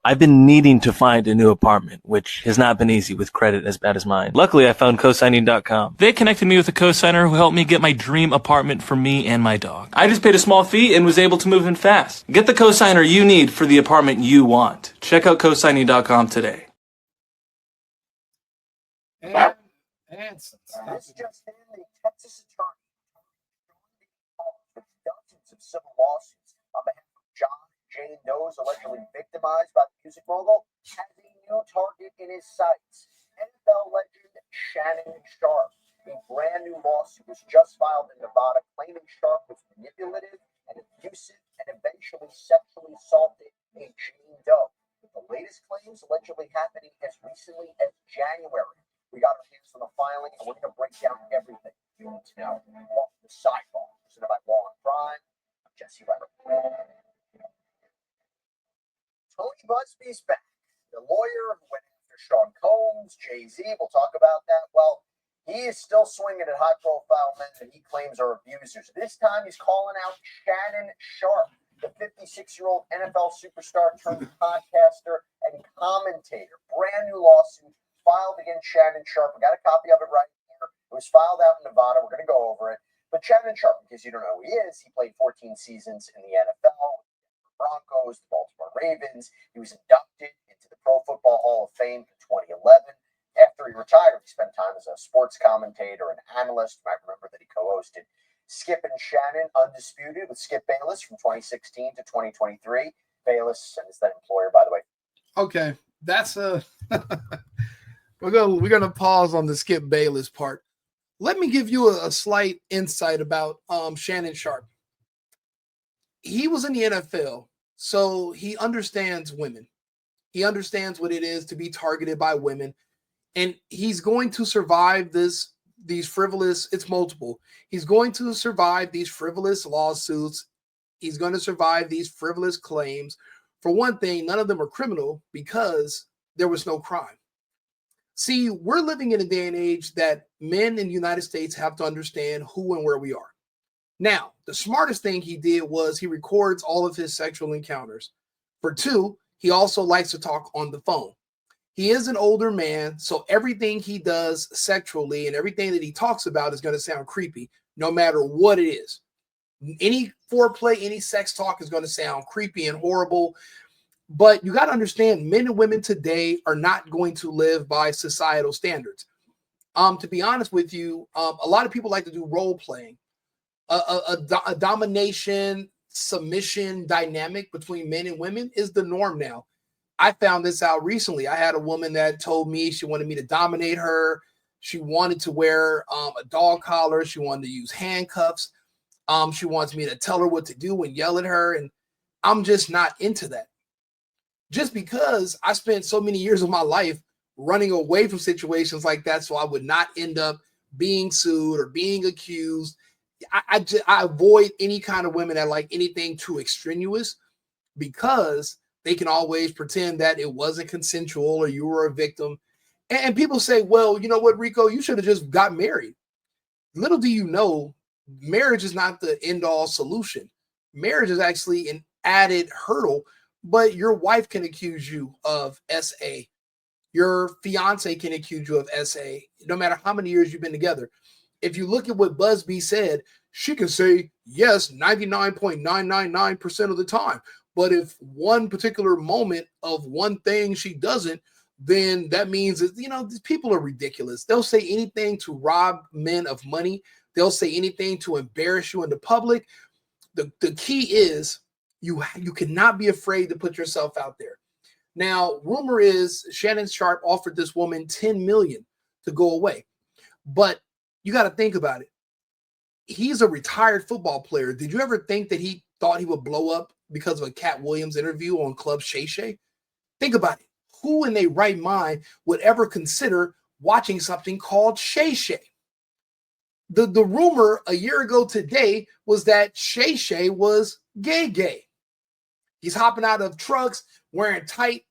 I've been needing to find a new apartment, which has not been easy with credit as bad as mine. Luckily, I found cosigning.com. They connected me with a cosigner who helped me get my dream apartment for me and my dog. I just paid a small fee and was able to move in fast. Get the cosigner you need for the apartment you want. Check out cosigning.com today. And this just in, the Texas attorney with dozens of civil lawsuits on behalf of John Jane Doe's allegedly victimized by the music mogul has a new target in his sights. NFL legend Shannon Sharpe. A brand new lawsuit was just filed in Nevada claiming Sharpe was manipulative and abusive and eventually sexually assaulted a Jane Doe. The latest claims allegedly happening as recently as January. We got our hands on the filing, and we're going to break down everything you need to know. Welcome to Sidebar, presented by Law and Crime. I'm Jesse Weber. Tony Busbee's back. The lawyer who went after Sean Combs, Jay-Z, we'll talk about that. Well, he is still swinging at high-profile men that he claims are abusers. This time, he's calling out Shannon Sharpe, the 56-year-old NFL superstar turned podcaster and commentator. Brand new lawsuit filed against Shannon Sharpe. We got a copy of it right here. It was filed out in Nevada. We're going to go over it. But Shannon Sharpe, because you don't know who he is, he played 14 seasons in the NFL, the Broncos, the Baltimore Ravens. He was inducted into the Pro Football Hall of Fame in 2011. After he retired, he spent time as a sports commentator and analyst. You might remember that he co-hosted Skip and Shannon Undisputed with Skip Bayless from 2016 to 2023. Bayless and his then employer, by the way. Okay, that's a... We're gonna pause on the Skip Bayless part. Let me give you a slight insight about Shannon Sharpe. He was in the NFL, so he understands women. He understands what it is to be targeted by women, and he's going to survive these frivolous. It's multiple. He's going to survive these frivolous lawsuits. He's going to survive these frivolous claims. For one thing, none of them are criminal because there was no crime. See, we're living in a day and age that men in the United States have to understand who and where we are. Now, the smartest thing he did was he records all of his sexual encounters. For two, he also likes to talk on the phone. He is an older man, so everything he does sexually and everything that he talks about is going to sound creepy, no matter what it is. Any foreplay, any sex talk is going to sound creepy and horrible. But you got to understand, men and women today are not going to live by societal standards. To be honest with you, a lot of people like to do role playing. A domination, submission dynamic between men and women is the norm now. I found this out recently. I had a woman that told me she wanted me to dominate her. She wanted to wear a dog collar. She wanted to use handcuffs. She wants me to tell her what to do and yell at her. And I'm just not into that. Just because I spent so many years of my life running away from situations like that so I would not end up being sued or being accused. I avoid any kind of women that like anything too extraneous because they can always pretend that it wasn't consensual or you were a victim. And people say, well, you know what, Rico, you should have just got married. Little do you know, marriage is not the end-all solution. Marriage is actually an added hurdle. But your wife can accuse you of SA. Your fiance can accuse you of SA, no matter how many years you've been together. If you look at what BUZBEE said, she can say yes 99.999% of the time. But if one particular moment of one thing she doesn't, then that means that, you know, these people are ridiculous. They'll say anything to rob men of money. They'll say anything to embarrass you in the public. The key is, you cannot be afraid to put yourself out there. Now, rumor is Shannon Sharpe offered this woman $10 million to go away. But you got to think about it. He's a retired football player. Did you ever think that he thought he would blow up because of a Cat Williams interview on Club Shay Shay? Think about it. Who in their right mind would ever consider watching something called Shay Shay? The rumor a year ago today was that Shay Shay was gay. He's hopping out of trucks wearing tight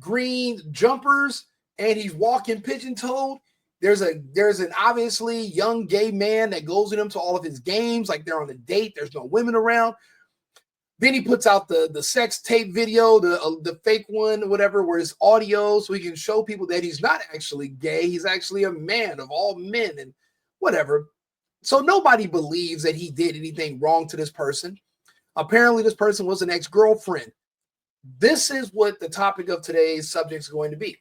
green jumpers and he's walking pigeon-toed. There's an obviously young gay man that goes with him to all of his games like they're on a date. There's no women around. Then he puts out the sex tape video, the fake one, whatever, where it's audio, so he can show people that he's not actually gay. He's actually a man of all men and whatever. So nobody believes that he did anything wrong to this person. Apparently, this person was an ex-girlfriend. This is what the topic of today's subject is going to be.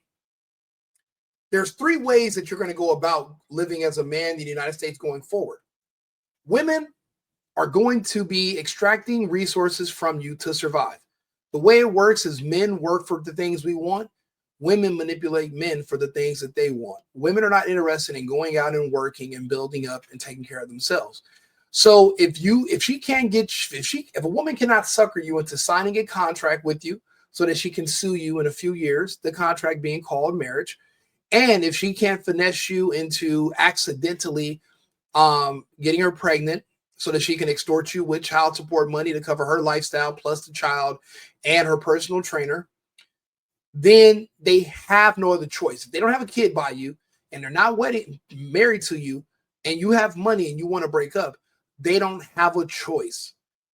There's 3 ways that you're going to go about living as a man in the United States going forward. Women are going to be extracting resources from you to survive. The way it works is men work for the things we want. Women manipulate men for the things that they want. Women are not interested in going out and working and building up and taking care of themselves. So if a woman cannot sucker you into signing a contract with you so that she can sue you in a few years, the contract being called marriage, and if she can't finesse you into accidentally getting her pregnant so that she can extort you with child support money to cover her lifestyle plus the child and her personal trainer, then they have no other choice. If they don't have a kid by you and they're not married to you and you have money and you want to break up, they don't have a choice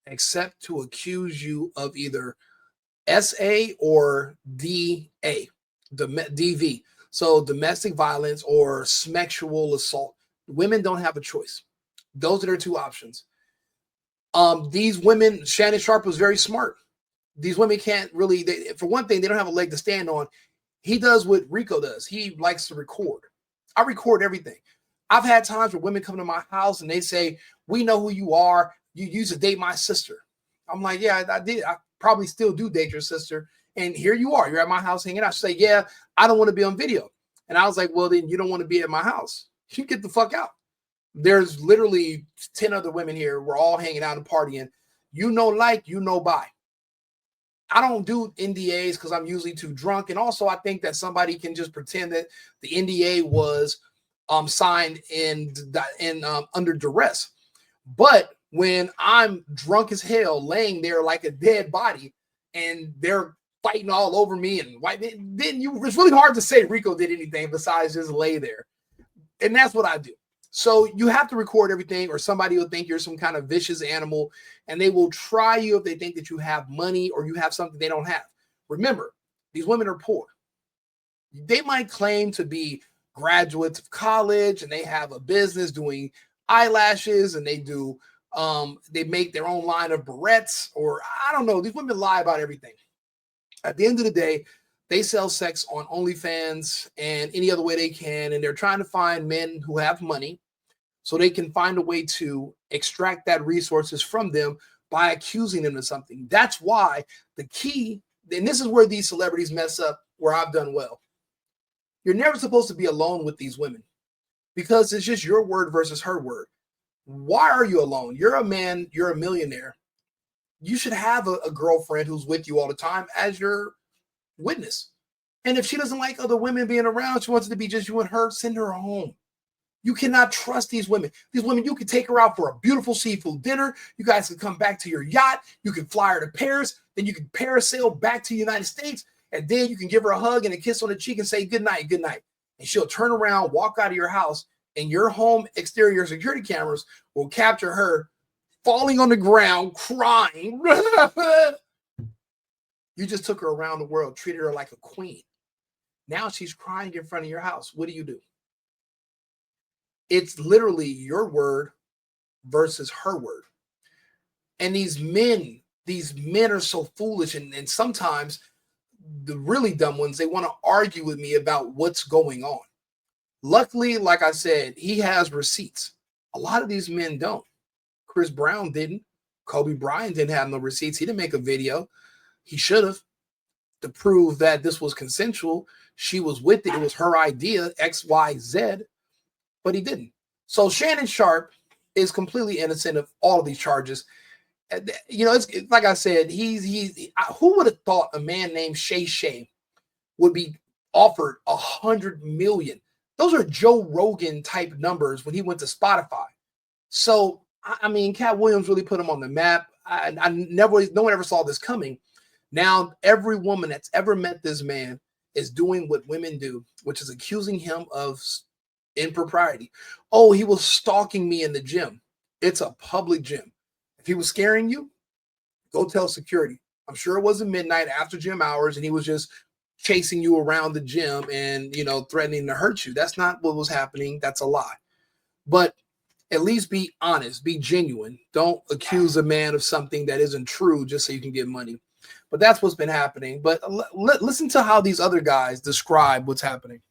except to accuse you of either SA or DA, DV. So domestic violence or sexual assault. Women don't have a choice. Those are their 2 options. These women, Shannon Sharpe was very smart. These women can't really, for one thing, they don't have a leg to stand on. He does what Rico does. He likes to record. I record everything. I've had times where women come to my house and they say, we know who you are. You used to date my sister. I'm like, yeah, I did. I probably still do date your sister. And here you are. You're at my house hanging out. She say, yeah, I don't want to be on video. And I was like, well, then you don't want to be at my house. You get the fuck out. There's literally 10 other women here. We're all hanging out and partying. You know, buy. I don't do NDAs because I'm usually too drunk. And also I think that somebody can just pretend that the NDA was signed under duress. But when I'm drunk as hell, laying there like a dead body, and they're fighting all over me and it's really hard to say Rico did anything besides just lay there. And that's what I do. So you have to record everything, or somebody will think you're some kind of vicious animal, and they will try you if they think that you have money or you have something they don't have. Remember, these women are poor. They might claim to be graduates of college and they have a business doing eyelashes, and they make their own line of barrettes, or I don't know. These women lie about everything. At the end of the day, they sell sex on OnlyFans and any other way they can, and they're trying to find men who have money so they can find a way to extract that resources from them by accusing them of something. That's why the key, and this is where these celebrities mess up, where I've done well. You're never supposed to be alone with these women because it's just your word versus her word. Why are you alone? You're a man, you're a millionaire. You should have a girlfriend who's with you all the time as your witness. And if she doesn't like other women being around, she wants it to be just you and her, send her home. You cannot trust these women. These women, you can take her out for a beautiful seafood dinner. You guys can come back to your yacht. You can fly her to Paris. Then you can parasail back to the United States. And then you can give her a hug and a kiss on the cheek and say, good night, good night. And she'll turn around, walk out of your house, and your home exterior security cameras will capture her falling on the ground, crying. You just took her around the world, treated her like a queen. Now she's crying in front of your house. What do? It's literally your word versus her word. And these men are so foolish. And sometimes the really dumb ones, they want to argue with me about what's going on. Luckily, like I said, he has receipts. A lot of these men don't. Chris Brown didn't. Kobe Bryant didn't have no receipts. He didn't make a video. He should have, to prove that this was consensual. She was with it. It was her idea, X, Y, Z, but he didn't. So Shannon Sharpe is completely innocent of all of these charges. You know, it's like I said, who would have thought a man named Shay Shay would be offered $100 million? Those are Joe Rogan type numbers when he went to Spotify. So, I mean, Cat Williams really put him on the map. No one ever saw this coming. Now, every woman that's ever met this man is doing what women do, which is accusing him of impropriety. Oh, he was stalking me in the gym. It's a public gym. If he was scaring you, Go tell security. I'm sure it wasn't midnight after gym hours and he was just chasing you around the gym and, you know, threatening to hurt you. That's not what was happening. That's a lie. But at least be honest, be genuine. Don't accuse a man of something that isn't true just so you can get money. But that's what's been happening. But listen to how these other guys describe what's happening.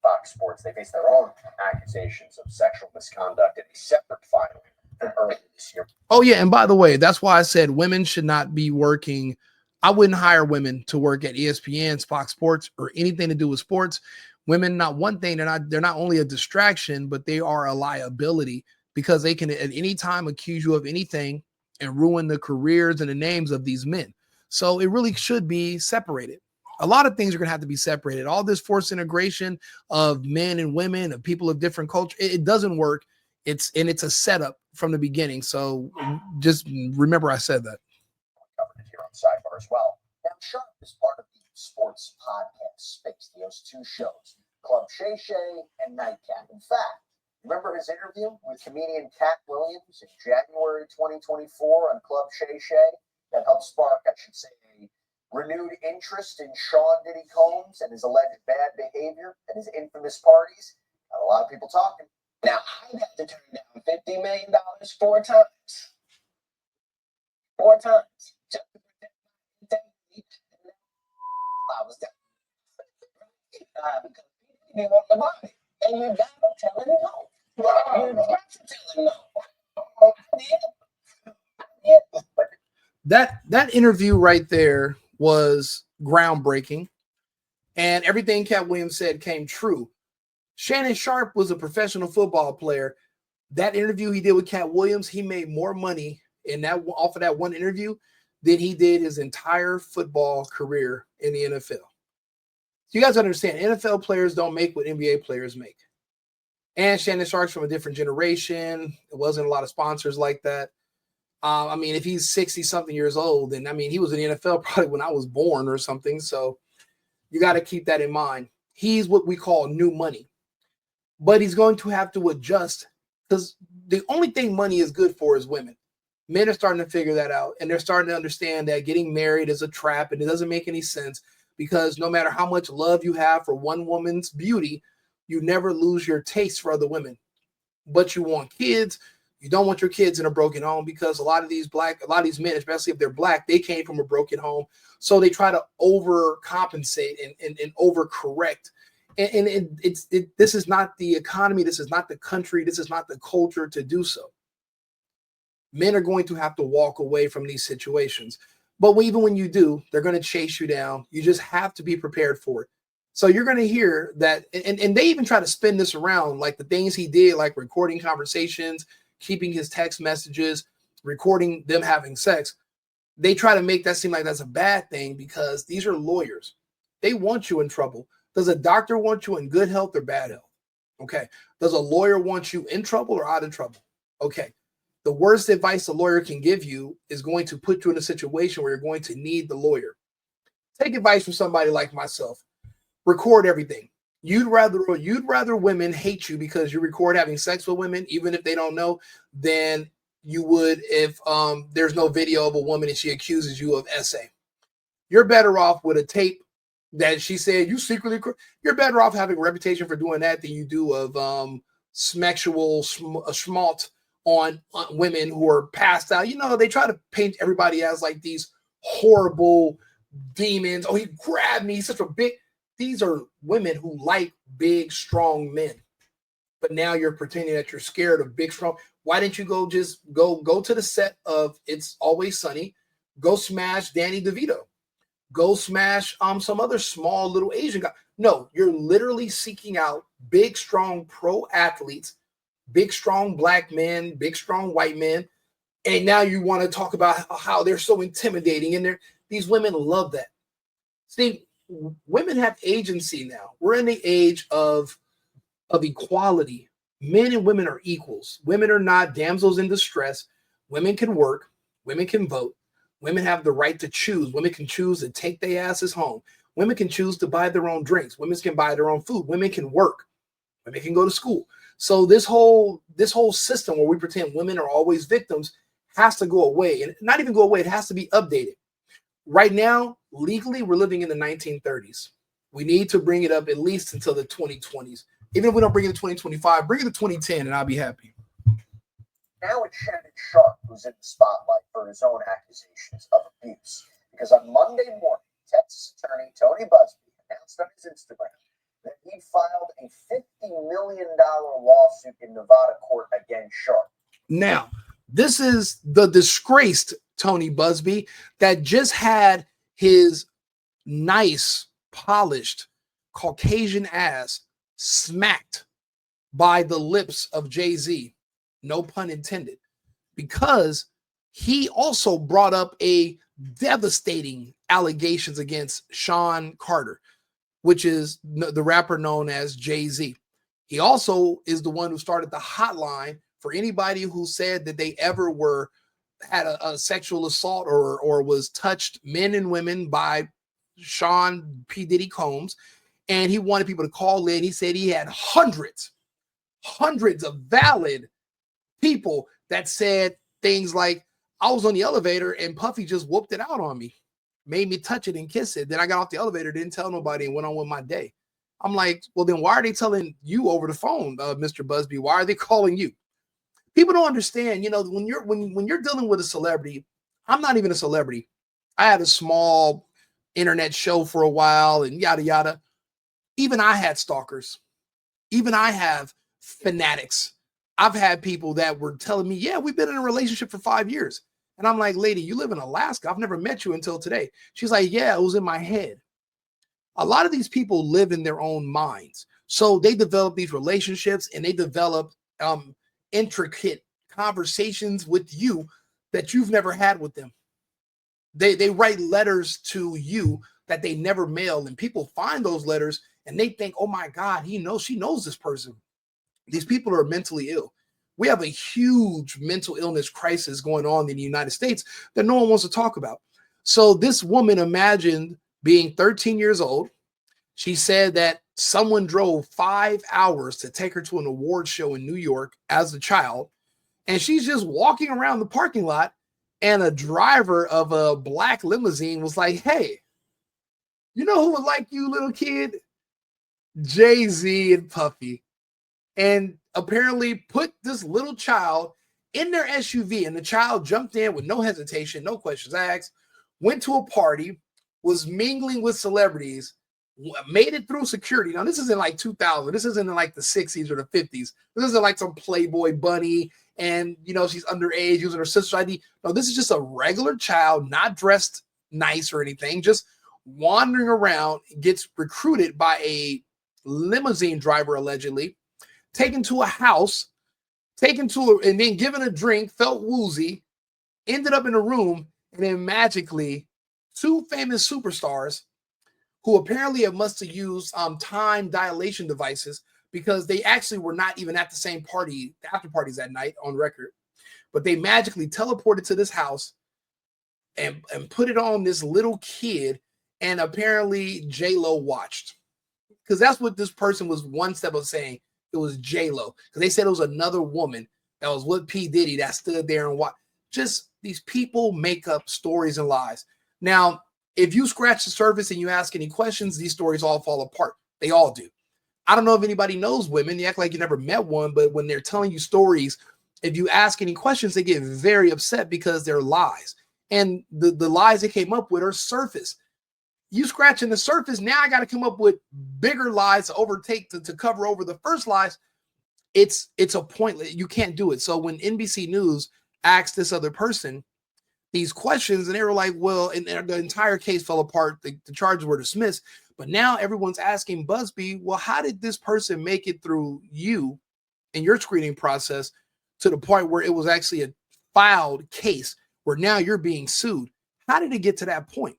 Fox Sports, they face their own accusations of sexual misconduct in a separate filing earlier this year. Oh, yeah. And by the way, that's why I said women should not be working. I wouldn't hire women to work at ESPN, Fox Sports, or anything to do with sports. Women, not one thing, they're not only a distraction, but they are a liability because they can at any time accuse you of anything and ruin the careers and the names of these men. So it really should be separated. A lot of things are going to have to be separated. All this forced integration of men and women, of people of different culture, it doesn't work. It's a setup from the beginning. So just remember I said that. Covered it here on Sidebar as well. Now, Sharpe is part of the sports podcast space. He hosts two shows, Club Shay Shay and Nightcap. In fact, remember his interview with comedian Cat Williams in January 2024 on Club Shay Shay? That helped spark, I should say, a renewed interest in Sean Diddy Combs and his alleged bad behavior at his infamous parties. Got a lot of people talking. Now, I've had to turn down $50 million 4 times. 4 times. Just to protect my integrity. I was done. Because he didn't want the money. And you gotta tell him no. You got to tell him no. Yeah. That interview right there was groundbreaking, and everything Cat Williams said came true. Shannon Sharpe was a professional football player. That interview he did with Cat Williams, he made more money in that off of that one interview than he did his entire football career in the NFL. You guys understand, NFL players don't make what NBA players make. And Shannon Sharpe's from a different generation. It wasn't a lot of sponsors like that. I mean, if he's 60-something years old, and I mean, he was in the NFL probably when I was born or something. So you got to keep that in mind. He's what we call new money. But he's going to have to adjust because the only thing money is good for is women. Men are starting to figure that out, and they're starting to understand that getting married is a trap, and it doesn't make any sense because no matter how much love you have for one woman's beauty, you never lose your taste for other women. But you want kids. You don't want your kids in a broken home because a lot of these men, especially if they're black, they came from a broken home. So they try to overcompensate and overcorrect. And this is not the economy. This is not the country. This is not the culture to do so. Men are going to have to walk away from these situations. But even when you do, they're going to chase you down. You just have to be prepared for it. So you're going to hear that. And they even try to spin this around, like the things he did, like recording conversations, keeping his text messages, recording them having sex. They try to make that seem like that's a bad thing because these are lawyers. They want you in trouble. Does a doctor want you in good health or bad health? Okay. Does a lawyer want you in trouble or out of trouble? Okay. The worst advice a lawyer can give you is going to put you in a situation where you're going to need the lawyer. Take advice from somebody like myself. Record everything. You'd rather women hate you because you record having sex with women, even if they don't know, than you would if there's no video of a woman and she accuses you of SA. You're better off with a tape that she said you secretly. You're better off having a reputation for doing that than you do of sexual schmalt on women who are passed out. You know, they try to paint everybody as like these horrible demons. Oh, he grabbed me. He's such a big. These are women who like big, strong men. But now you're pretending that you're scared of big, strong. Why didn't you go to the set of It's Always Sunny? Go smash Danny DeVito. Go smash some other small little Asian guy. No, you're literally seeking out big, strong pro athletes, big, strong black men, big, strong white men. And now you want to talk about how they're so intimidating. And these women love that. See, women have agency now. We're in the age of equality. Men and women are equals. Women are not damsels in distress. Women can work. Women can vote. Women have the right to choose. Women can choose to take their asses home. Women can choose to buy their own drinks. Women can buy their own food. Women can work. Women can go to school. So this whole system where we pretend women are always victims has to go away, and not even go away. It has to be updated. Right now, legally, we're living in the 1930s. We need to bring it up at least until the 2020s. Even if we don't bring it to 2025, bring it to 2010, and I'll be happy. Now it's Shannon Sharpe who's in the spotlight for his own accusations of abuse. Because on Monday morning, Texas attorney Tony BUZBEE announced on his Instagram that he filed a $50 million lawsuit in Nevada court against Sharpe. Now, this is the disgraced Tony BUZBEE that just had his nice, polished, Caucasian ass smacked by the lips of Jay-Z, no pun intended, because he also brought up a devastating allegations against Sean Carter, which is the rapper known as Jay-Z. He also is the one who started the hotline for anybody who said that they ever had a sexual assault or was touched, men and women, by Sean P. Diddy Combs. And he wanted people to call in. He said he had hundreds of valid people that said things like, I was on the elevator and Puffy just whooped it out on me, made me touch it and kiss it. Then I got off the elevator, didn't tell nobody, and went on with my day. I'm like, well, then why are they telling you over the phone, Mr. BUZBEE? Why are they calling you? People don't understand, when you're dealing with a celebrity. I'm not even a celebrity. I had a small internet show for a while and yada, yada. Even I had stalkers. Even I have fanatics. I've had people that were telling me, yeah, we've been in a relationship for 5 years. And I'm like, lady, you live in Alaska. I've never met you until today. She's like, yeah, it was in my head. A lot of these people live in their own minds. So they develop these relationships and they develop intricate conversations with you that you've never had with them. They write letters to you that they never mail, and people find those letters and they think, oh my God, she knows this person. These people are mentally ill. We have a huge mental illness crisis going on in the United States that no one wants to talk about. So this woman imagined being 13 years old. She said that someone drove 5 hours to take her to an award show in New York as a child. And she's just walking around the parking lot, and a driver of a black limousine was like, hey, you know who would like you, little kid? Jay-Z and Puffy. And apparently put this little child in their SUV, and the child jumped in with no hesitation, no questions asked, went to a party, was mingling with celebrities, made it through security. Now, this isn't like 2000. This isn't in like the 60s or the 50s. This isn't like some Playboy bunny and, she's underage using her sister's ID. No, this is just a regular child, not dressed nice or anything, just wandering around, gets recruited by a limousine driver, allegedly, taken to a house, and then given a drink, felt woozy, ended up in a room, and then magically 2 famous superstars who apparently must have used time dilation devices, because they actually were not even at the same party, the after parties that night on record, but they magically teleported to this house and put it on this little kid, and apparently J-Lo watched, because that's what this person was one step of saying. It was J-Lo, because they said it was another woman that was with P. Diddy that stood there and watched. Just these people make up stories and lies. Now, if you scratch the surface and you ask any questions, these stories all fall apart. They all do. I don't know if anybody knows women. You act like you never met one, but when they're telling you stories, if you ask any questions, they get very upset because they're lies. And the lies they came up with are surface. You scratching the surface, now I got to come up with bigger lies to cover over the first lies. It's a pointless. You can't do it. So when NBC News asked this other person these questions, and they were like, well, and the entire case fell apart. The charges were dismissed. But now everyone's asking BUZBEE, well, how did this person make it through you and your screening process to the point where it was actually a filed case where now you're being sued? How did it get to that point?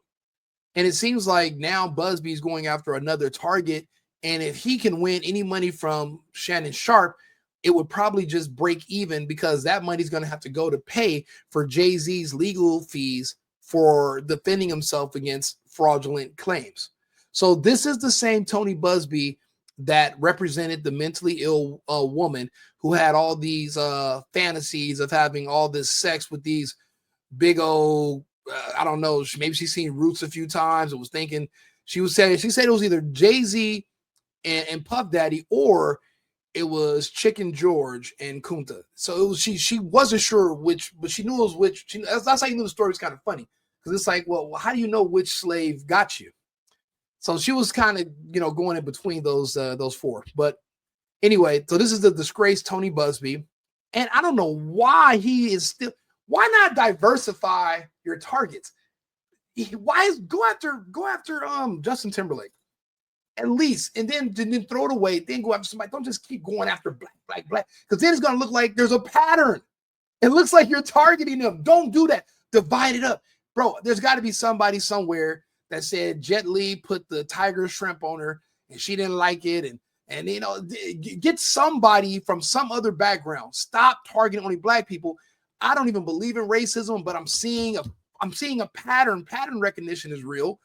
And it seems like now BUZBEE is going after another target. And if he can win any money from Shannon Sharpe, it would probably just break even, because that money is going to have to go to pay for Jay-Z's legal fees for defending himself against fraudulent claims. So this is the same Tony BUZBEE that represented the mentally ill woman who had all these fantasies of having all this sex with these big old, I don't know, maybe she's seen Roots a few times and was thinking, she said it was either Jay-Z and Puff Daddy, or it was Chicken George and Kunta. So it was, she wasn't sure which, but she knew it was which. That's how you knew the story was kind of funny, because it's like, well, how do you know which slave got you? So she was kind of, going in between those four. But anyway, so this is the disgraced Tony Busby, and I don't know why he is still. Why not diversify your targets? Go after Justin Timberlake at least, and then throw it away. Then go after somebody. Don't just keep going after black, because then it's gonna look like there's a pattern. It looks like you're targeting them. Don't do that. Divide it up, bro. There's got to be somebody somewhere that said Jet Li put the tiger shrimp on her and she didn't like it, and get somebody from some other background. Stop targeting only black people. I don't even believe in racism, but I'm seeing a pattern. Pattern recognition is real.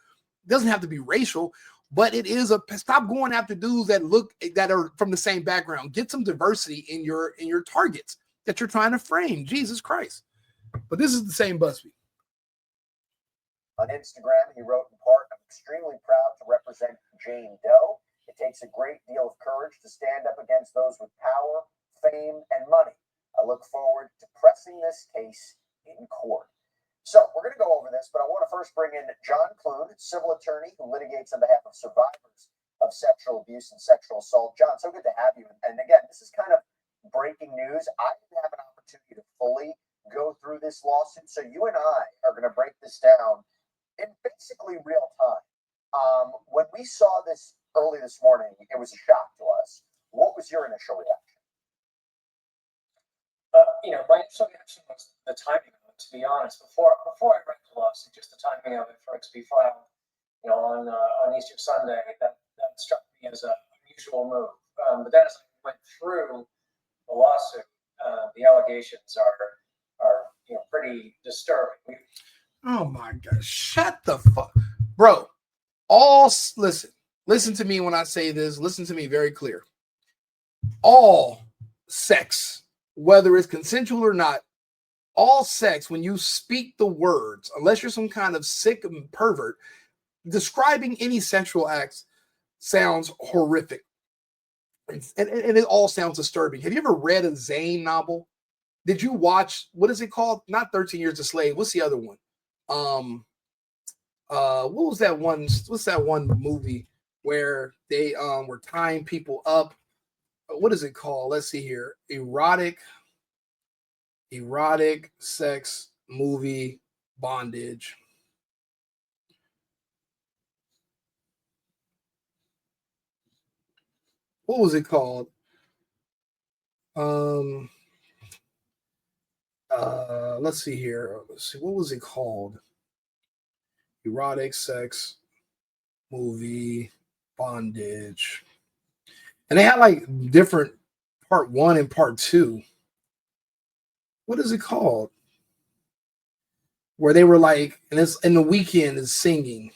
It doesn't have to be racial, but it is stop going after dudes that are from the same background. Get some diversity in your targets that you're trying to frame. Jesus Christ. But this is the same Busby. On Instagram, he wrote in part, "I'm extremely proud to represent Jane Doe. It takes a great deal of courage to stand up against those with power, fame, and money. I look forward to pressing this case in court." So we're going to go over this, but I want to first bring in John Clune, civil attorney who litigates on behalf of survivors of sexual abuse and sexual assault. John, so good to have you. And again, this is kind of breaking news. I didn't have an opportunity to fully go through this lawsuit, so you and I are going to break this down in basically real time. When we saw this early this morning, it was a shock to us. What was your initial reaction? My initial reaction was the timing of it, to be honest. Before I read the lawsuit, just the timing of it for it to be filed, on Easter Sunday, that struck me as an unusual move. But then as I went through the lawsuit, the allegations are pretty disturbing. Oh my God! Shut the fuck, bro. Listen to me when I say this. Listen to me very clear. All sex, whether it's consensual or not, all sex, when you speak the words, unless you're some kind of sick pervert, describing any sexual acts sounds horrific. And it all sounds disturbing. Have you ever read a Zane novel? Did you watch, what is it called? Not 13 Years a Slave. What's the other one? What was that one? What's that one movie where they were tying people up? What is it called? Let's see here. Erotic sex movie bondage. What was it called? Let's see here. Let's see. What was it called? Erotic sex movie bondage. And they had like different part 1 and part 2. What is it called? Where they were like, and it's in The Weeknd is singing.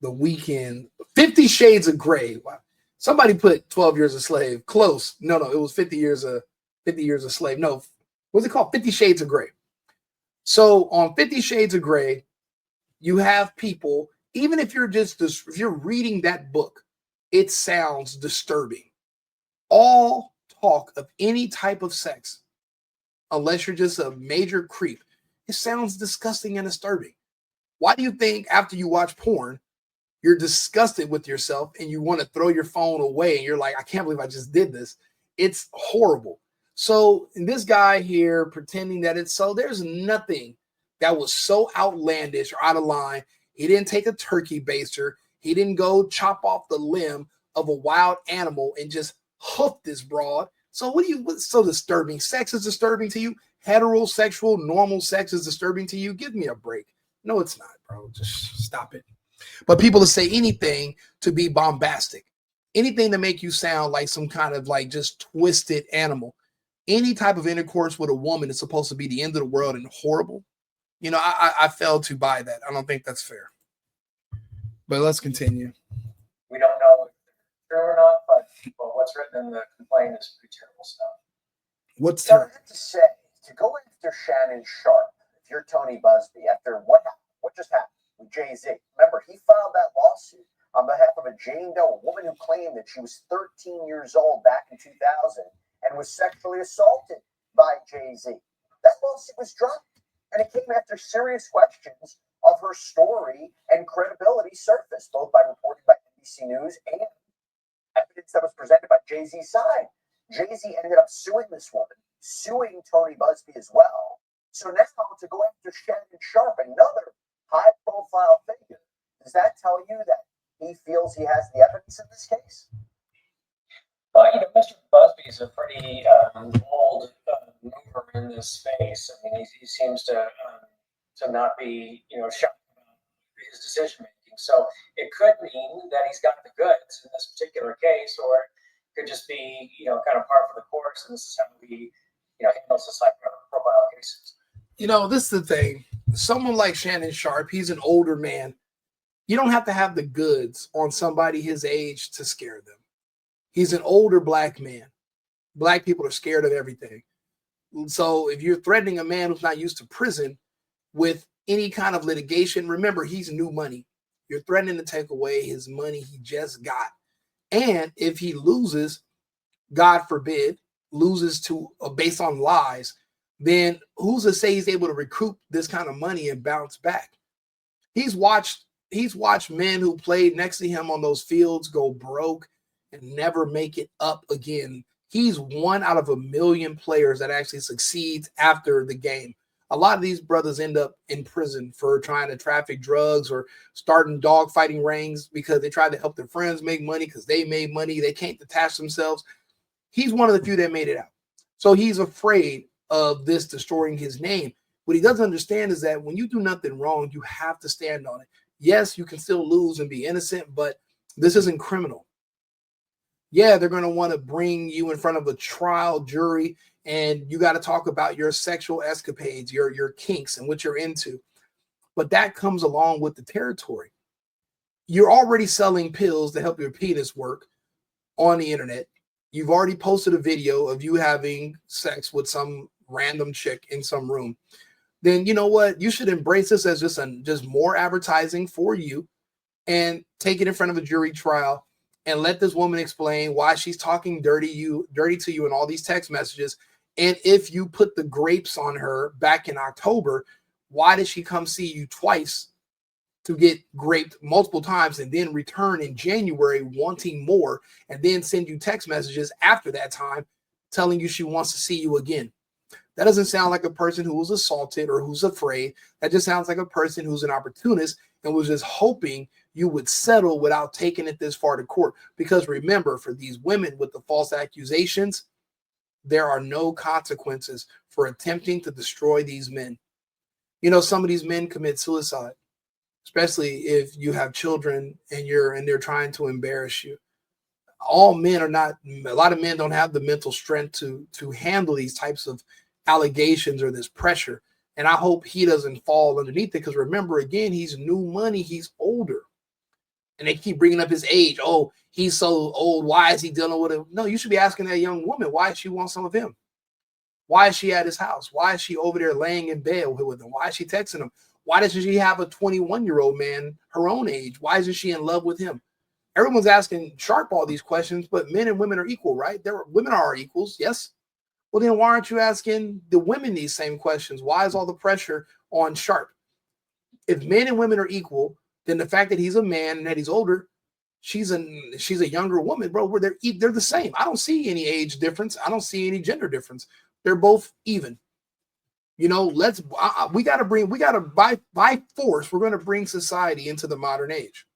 The Weeknd, 50 Shades of Grey. Wow. Somebody put 12 Years a Slave. Close. No, it was 50 Years a Slave. No, what's it called? 50 Shades of Grey. So on 50 Shades of Grey, you have people, even if you're reading that book, it sounds disturbing. All talk of any type of sex, unless you're just a major creep, it sounds disgusting and disturbing. Why do you think after you watch porn, you're disgusted with yourself and you want to throw your phone away and you're like, I can't believe I just did this. It's horrible. So this guy here pretending that it's so, there's nothing that was so outlandish or out of line. He didn't take a turkey baster. He didn't go chop off the limb of a wild animal and just hoof this broad. So what's so disturbing? Sex is disturbing to you? Heterosexual, normal sex is disturbing to you? Give me a break. No, it's not, bro. Just stop it. But people will say anything to be bombastic, anything to make you sound like some kind of like just twisted animal. Any type of intercourse with a woman is supposed to be the end of the world and horrible. I failed to buy that. I don't think that's fair. But let's continue. We don't know if they're true or not, but well, what's written in the complaint is pretty terrible stuff. What's So I terrible? have to say, to go after Shannon Sharpe, if you're Tony Busby, after what happened, what just happened with Jay-Z, remember, he filed that lawsuit on behalf of a Jane Doe, a woman who claimed that she was 13 years old back in 2000 and was sexually assaulted by Jay-Z. That lawsuit was dropped, and it came after serious questions of her story and credibility surfaced, both by reporting by NBC News and evidence that was presented by Jay-Z's side. Jay-Z ended up suing this woman, suing Tony Busby as well. So now to go after Shannon Sharpe, another high-profile figure, does that tell you that he feels he has the evidence in this case? Mr. Busby is a pretty bold mover in this space. I mean, he seems to not be, shocked about his decision making. So it could mean that he's got the goods in this particular case, or it could just be, kind of par for the course, and this is how he, handles this high-profile cases. This is the thing. Someone like Shannon Sharpe, he's an older man. You don't have to have the goods on somebody his age to scare them. He's an older black man. Black people are scared of everything. So if you're threatening a man who's not used to prison with any kind of litigation, remember, he's new money. You're threatening to take away his money he just got. And if he loses, God forbid, loses to based on lies, then who's to say he's able to recoup this kind of money and bounce back? He's watched men who played next to him on those fields go broke and never make it up again. He's one out of a million players that actually succeeds after the game. A lot of these brothers end up in prison for trying to traffic drugs or starting dog fighting rings because they tried to help their friends make money because they made money. They can't detach themselves. He's one of the few that made it out. So he's afraid of this destroying his name. What he doesn't understand is that when you do nothing wrong, you have to stand on it. Yes, you can still lose and be innocent, but this isn't criminal. Yeah, they're going to want to bring you in front of a trial jury, and you got to talk about your sexual escapades, your kinks, and what you're into. But that comes along with the territory. You're already selling pills to help your penis work on the internet. You've already posted a video of you having sex with some random chick in some room. Then you know what? You should embrace this as just more advertising for you and take it in front of a jury trial and let this woman explain why she's talking dirty to you in all these text messages. And if you put the grapes on her back in October, why did she come see you twice to get graped multiple times and then return in January wanting more and then send you text messages after that time telling you she wants to see you again? That doesn't sound like a person who was assaulted or who's afraid. That just sounds like a person who's an opportunist and was just hoping you would settle without taking it this far to court. Because remember, for these women with the false accusations, there are no consequences for attempting to destroy these men. Some of these men commit suicide, especially if you have children and they're trying to embarrass you. All men are not, a lot of men don't have the mental strength to handle these types of allegations or this pressure. And I hope he doesn't fall underneath it, because remember, again, he's new money. He's older. And they keep bringing up his age. Oh, he's so old. Why is he dealing with it? No, you should be asking that young woman why she wants some of him. Why is she at his house? Why is she over there laying in bed with him? Why is she texting him? Why doesn't she have a 21-year-old man her own age? Why isn't she in love with him? Everyone's asking Sharpe all these questions, but men and women are equal, right? Women are our equals, yes. Well, then why aren't you asking the women these same questions? Why is all the pressure on Sharpe? If men and women are equal, then the fact that he's a man and that he's older, she's a younger woman, bro. They're the same. I don't see any age difference. I don't see any gender difference. They're both even. We got to by force, we're going to bring society into the modern age.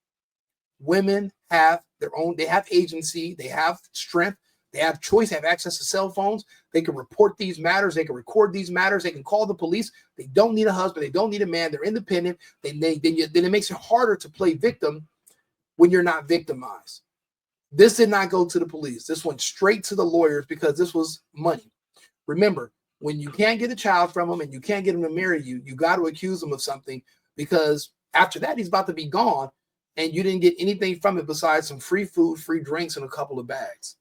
Women have their own, they have agency, they have strength, they have choice, they have access to cell phones. They can report these matters, they can record these matters, they can call the police. They don't need a husband, they don't need a man, they're independent. Then it makes it harder to play victim when you're not victimized. This did not go to the police. This went straight to the lawyers because this was money. Remember, when you can't get a child from him and you can't get him to marry you, you got to accuse him of something, because after that, he's about to be gone. and you didn't get anything from it besides some free food, free drinks, and a couple of bags.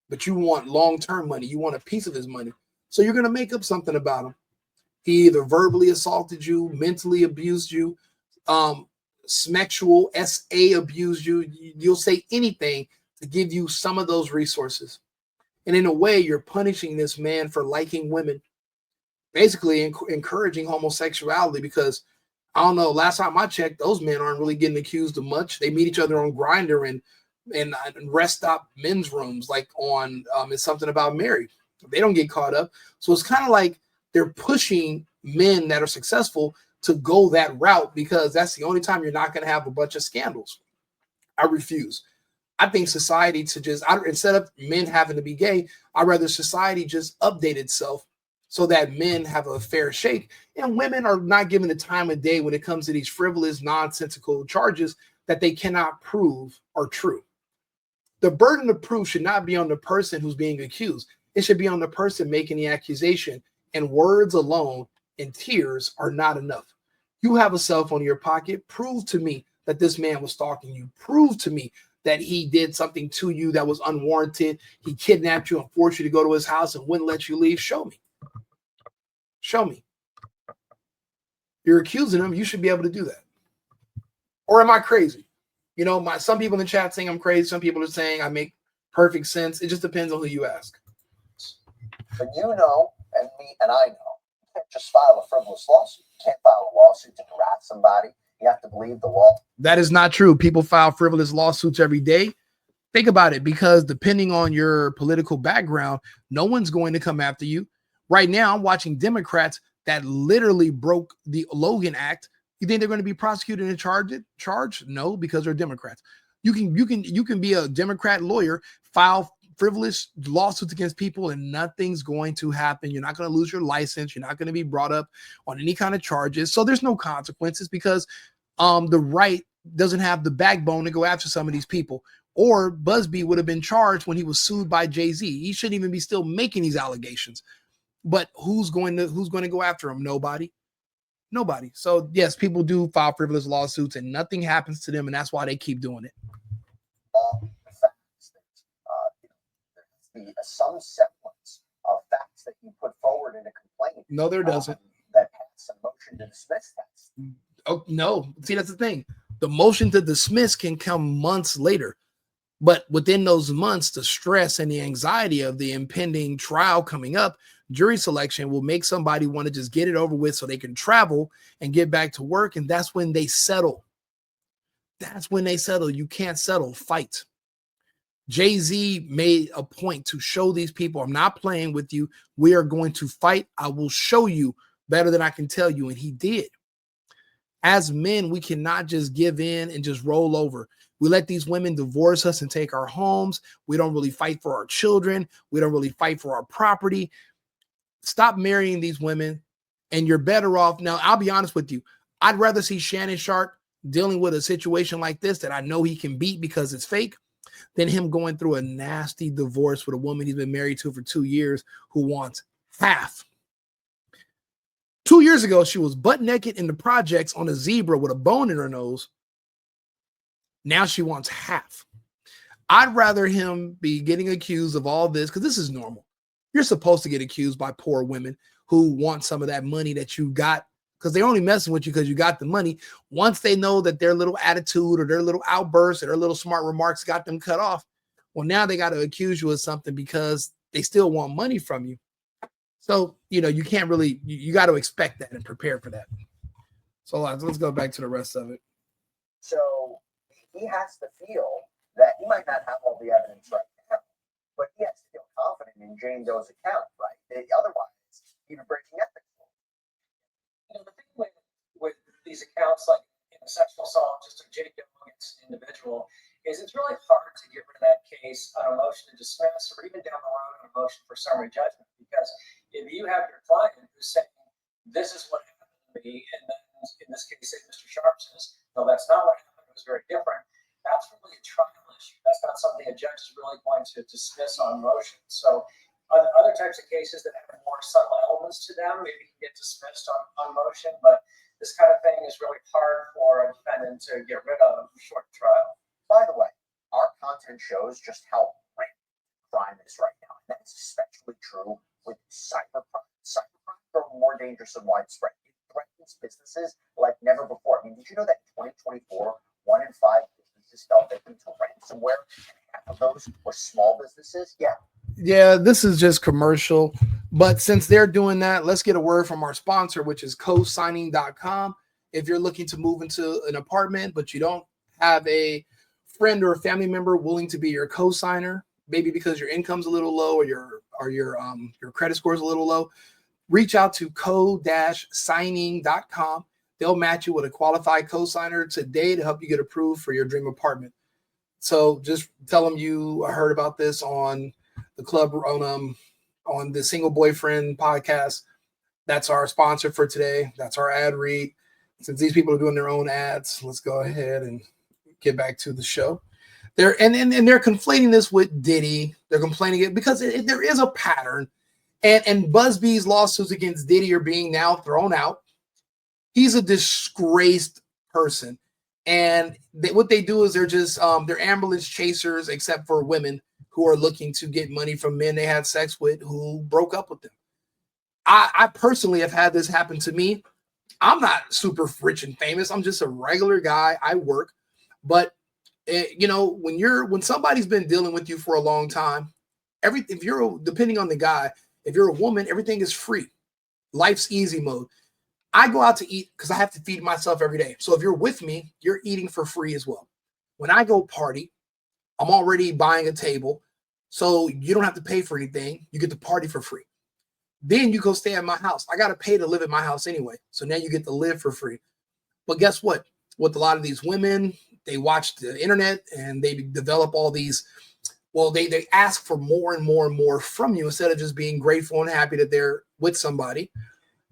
But you want long-term money. You want a piece of his money. So you're going to make up something about him. He either verbally assaulted you, mentally abused you, sexual, SA abused you. You'll say anything to give you some of those resources. And in a way, you're punishing this man for liking women, basically encouraging homosexuality, because I don't know, last time I checked, those men aren't really getting accused of much. They meet each other on Grindr and rest stop men's rooms, like on It's Something About Mary. They don't get caught up. So it's kind of like they're pushing men that are successful to go that route, because that's the only time you're not going to have a bunch of scandals. I refuse. I think society to just, instead of men having to be gay, I'd rather society just update itself so that men have a fair shake and women are not given the time of day when it comes to these frivolous, nonsensical charges that they cannot prove are true. The burden of proof should not be on the person who's being accused. It should be on the person making the accusation, and words alone and tears are not enough. You have a cell phone in your pocket. Prove to me that this man was stalking you. Prove to me that he did something to you that was unwarranted. He kidnapped you and forced you to go to his house and wouldn't let you leave. Show me. Show me. You're accusing him. You should be able to do that. Or am I crazy? You know, some people in the chat saying I'm crazy. Some people are saying I make perfect sense. It just depends on who you ask. But you know, and me and I know, you can't just file a frivolous lawsuit. You can't file a lawsuit to harass somebody. You have to believe the law. That is not true. People file frivolous lawsuits every day. Think about it, because depending on your political background, no one's going to come after you. Right now, I'm watching Democrats that literally broke the Logan Act. You think they're going to be prosecuted and charged? No, because they're Democrats. You can be a Democrat lawyer, file frivolous lawsuits against people, and nothing's going to happen. You're not going to lose your license. You're not going to be brought up on any kind of charges. So there's no consequences, because the right doesn't have the backbone to go after some of these people. Or BUZBEE would have been charged when he was sued by Jay-Z. He shouldn't even be still making these allegations. But who's going to go after him? Nobody. So yes, people do file frivolous lawsuits and nothing happens to them, and that's why they keep doing it. Some semblance of facts that you put forward in a complaint. No, there doesn't. That pass a motion to dismiss that. Oh no! See, that's the thing. The motion to dismiss can come months later, but within those months, the stress and the anxiety of the impending trial coming up, jury selection will make somebody want to just get it over with so they can travel and get back to work, and that's when they settle. You can't settle. Fight. Jay-Z made a point to show these people, I'm not playing with you. We are going to fight. I will show you better than I can tell you. And he did. As men, we cannot just give in and just roll over. We let these women divorce us and take our homes. We don't really fight for our children. We don't really fight for our property. Stop marrying these women, and you're better off. Now, I'll be honest with you. I'd rather see Shannon Sharpe dealing with a situation like this that I know he can beat because it's fake, than him going through a nasty divorce with a woman he's been married to for 2 years who wants half. 2 years ago, she was butt naked in the projects on a zebra with a bone in her nose. Now she wants half. I'd rather him be getting accused of all this, because this is normal. You're supposed to get accused by poor women who want some of that money that you got, because they're only messing with you because you got the money. Once they know that their little attitude or their little outbursts or their little smart remarks got them cut off, well, now they got to accuse you of something because they still want money from you. So, you can't really, you got to expect that and prepare for that. So let's go back to the rest of it. So he has to feel that he might not have all the evidence right now, but he has to feel confident in Jane Doe's account, right? Otherwise, he'd be breaking ethics. The thing with these accounts, like sexual assault, just a Jane Doe against an individual, is it's really hard to get rid of that case on a motion to dismiss, or even down the road on a motion for summary judgment. Because if you have your client who's saying, this is what happened to me, and then in this case, say Mr. Sharpe says, no, that's not what happened, it was very different, that's really a trial issue. That's not something a judge is really going to dismiss on motion. So other types of cases that have more subtle elements to them maybe can get dismissed on motion, but this kind of thing is really hard for a defendant than to get rid of short trial. By the way, our content shows just how rampant crime is right now. And that's especially true with cybercrime. Cybercrime are more dangerous and widespread. It threatens businesses like never before. I mean, did you know that in 2024, 1 in 5 businesses fell victim to ransomware, and half of those were small businesses? Yeah, this is just commercial. But since they're doing that, let's get a word from our sponsor, which is cosigning.com. If you're looking to move into an apartment, but you don't have a friend or a family member willing to be your co-signer, maybe because your income's a little low or your credit score is a little low, reach out to co-signing.com. They'll match you with a qualified co-signer today to help you get approved for your dream apartment. So just tell them you heard about this on the club on the Single Boyfriend podcast. That's our sponsor for today. That's our ad read. Since these people are doing their own ads, let's go ahead and get back to the show. They're conflating this with Diddy. They're complaining it because there is a pattern, and BUZBEE's lawsuits against Diddy are being now thrown out. He's a disgraced person, and what they do is they're just they're ambulance chasers, except for women who are looking to get money from men they had sex with who broke up with them. I personally have had this happen to me. I'm not super rich and famous. I'm just a regular guy. I work, but when somebody's been dealing with you for a long time, depending on the guy, if you're a woman, everything is free. Life's easy mode. I go out to eat because I have to feed myself every day. So if you're with me, you're eating for free as well. When I go party, I'm already buying a table, so you don't have to pay for anything. You get to party for free. Then you go stay at my house. I got to pay to live at my house anyway. So now you get to live for free. But guess what? With a lot of these women, they watch the internet and they develop all these, they ask for more and more and more from you instead of just being grateful and happy that they're with somebody.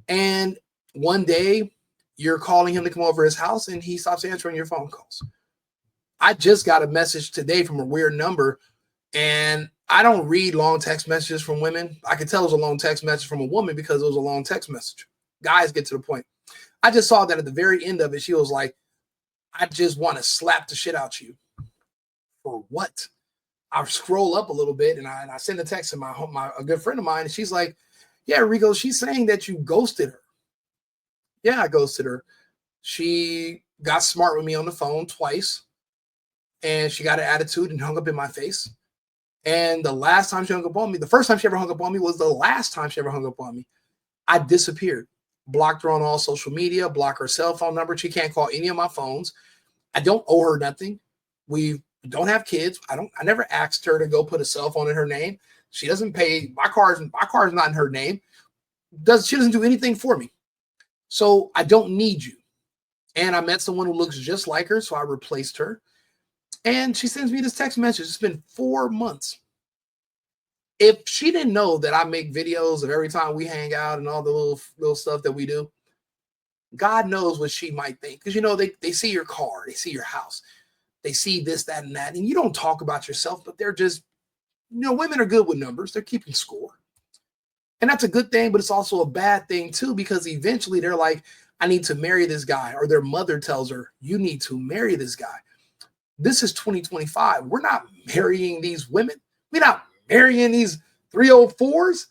And one day you're calling him to come over his house and he stops answering your phone calls. I just got a message today from a weird number, and I don't read long text messages from women. I could tell it was a long text message from a woman because it was a long text message. Guys get to the point. I just saw that at the very end of it, she was like, I just want to slap the shit out you. For what? I scroll up a little bit and I send a text to a good friend of mine, and she's like, yeah, Rico, she's saying that you ghosted her. Yeah, I ghosted her. She got smart with me on the phone twice, and she got an attitude and hung up in my face. And the last time she hung up on me, the first time she ever hung up on me was the last time she ever hung up on me. I disappeared, blocked her on all social media, blocked her cell phone number. She can't call any of my phones. I don't owe her nothing. We don't have kids. I never asked her to go put a cell phone in her name. She doesn't pay. My car's not in her name. She doesn't do anything for me. So I don't need you. And I met someone who looks just like her, so I replaced her. And she sends me this text message. It's been 4 months. If she didn't know that I make videos of every time we hang out and all the little stuff that we do, God knows what she might think. Because, they see your car, they see your house, they see this, that, and that. And you don't talk about yourself, but they're just, women are good with numbers. They're keeping score. And that's a good thing, but it's also a bad thing too, because eventually they're like, I need to marry this guy. Or their mother tells her, you need to marry this guy. This is 2025. We're not marrying these women. We're not marrying these 304s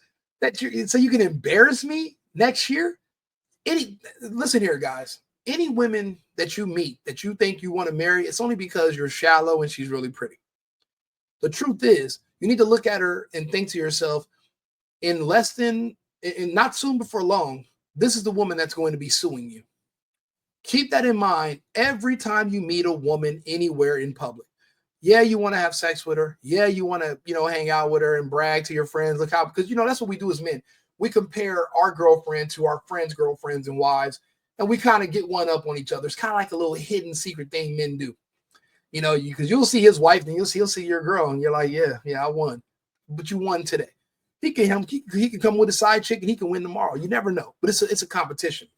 so you can embarrass me next year. Listen here, guys. Any women that you meet that you think you want to marry, it's only because you're shallow and she's really pretty. The truth is, you need to look at her and think to yourself, not soon before long, this is the woman that's going to be suing you. Keep that in mind every time you meet a woman anywhere in public. Yeah, you want to have sex with her. Yeah, you want to, hang out with her and brag to your friends. Look how, because, that's what we do as men. We compare our girlfriend to our friends' girlfriends and wives, and we kind of get one up on each other. It's kind of like a little hidden secret thing men do. Because you'll see his wife and he'll see your girl, and you're like, yeah, I won. But you won today. He can come with a side chick and he can win tomorrow. You never know. But it's a competition.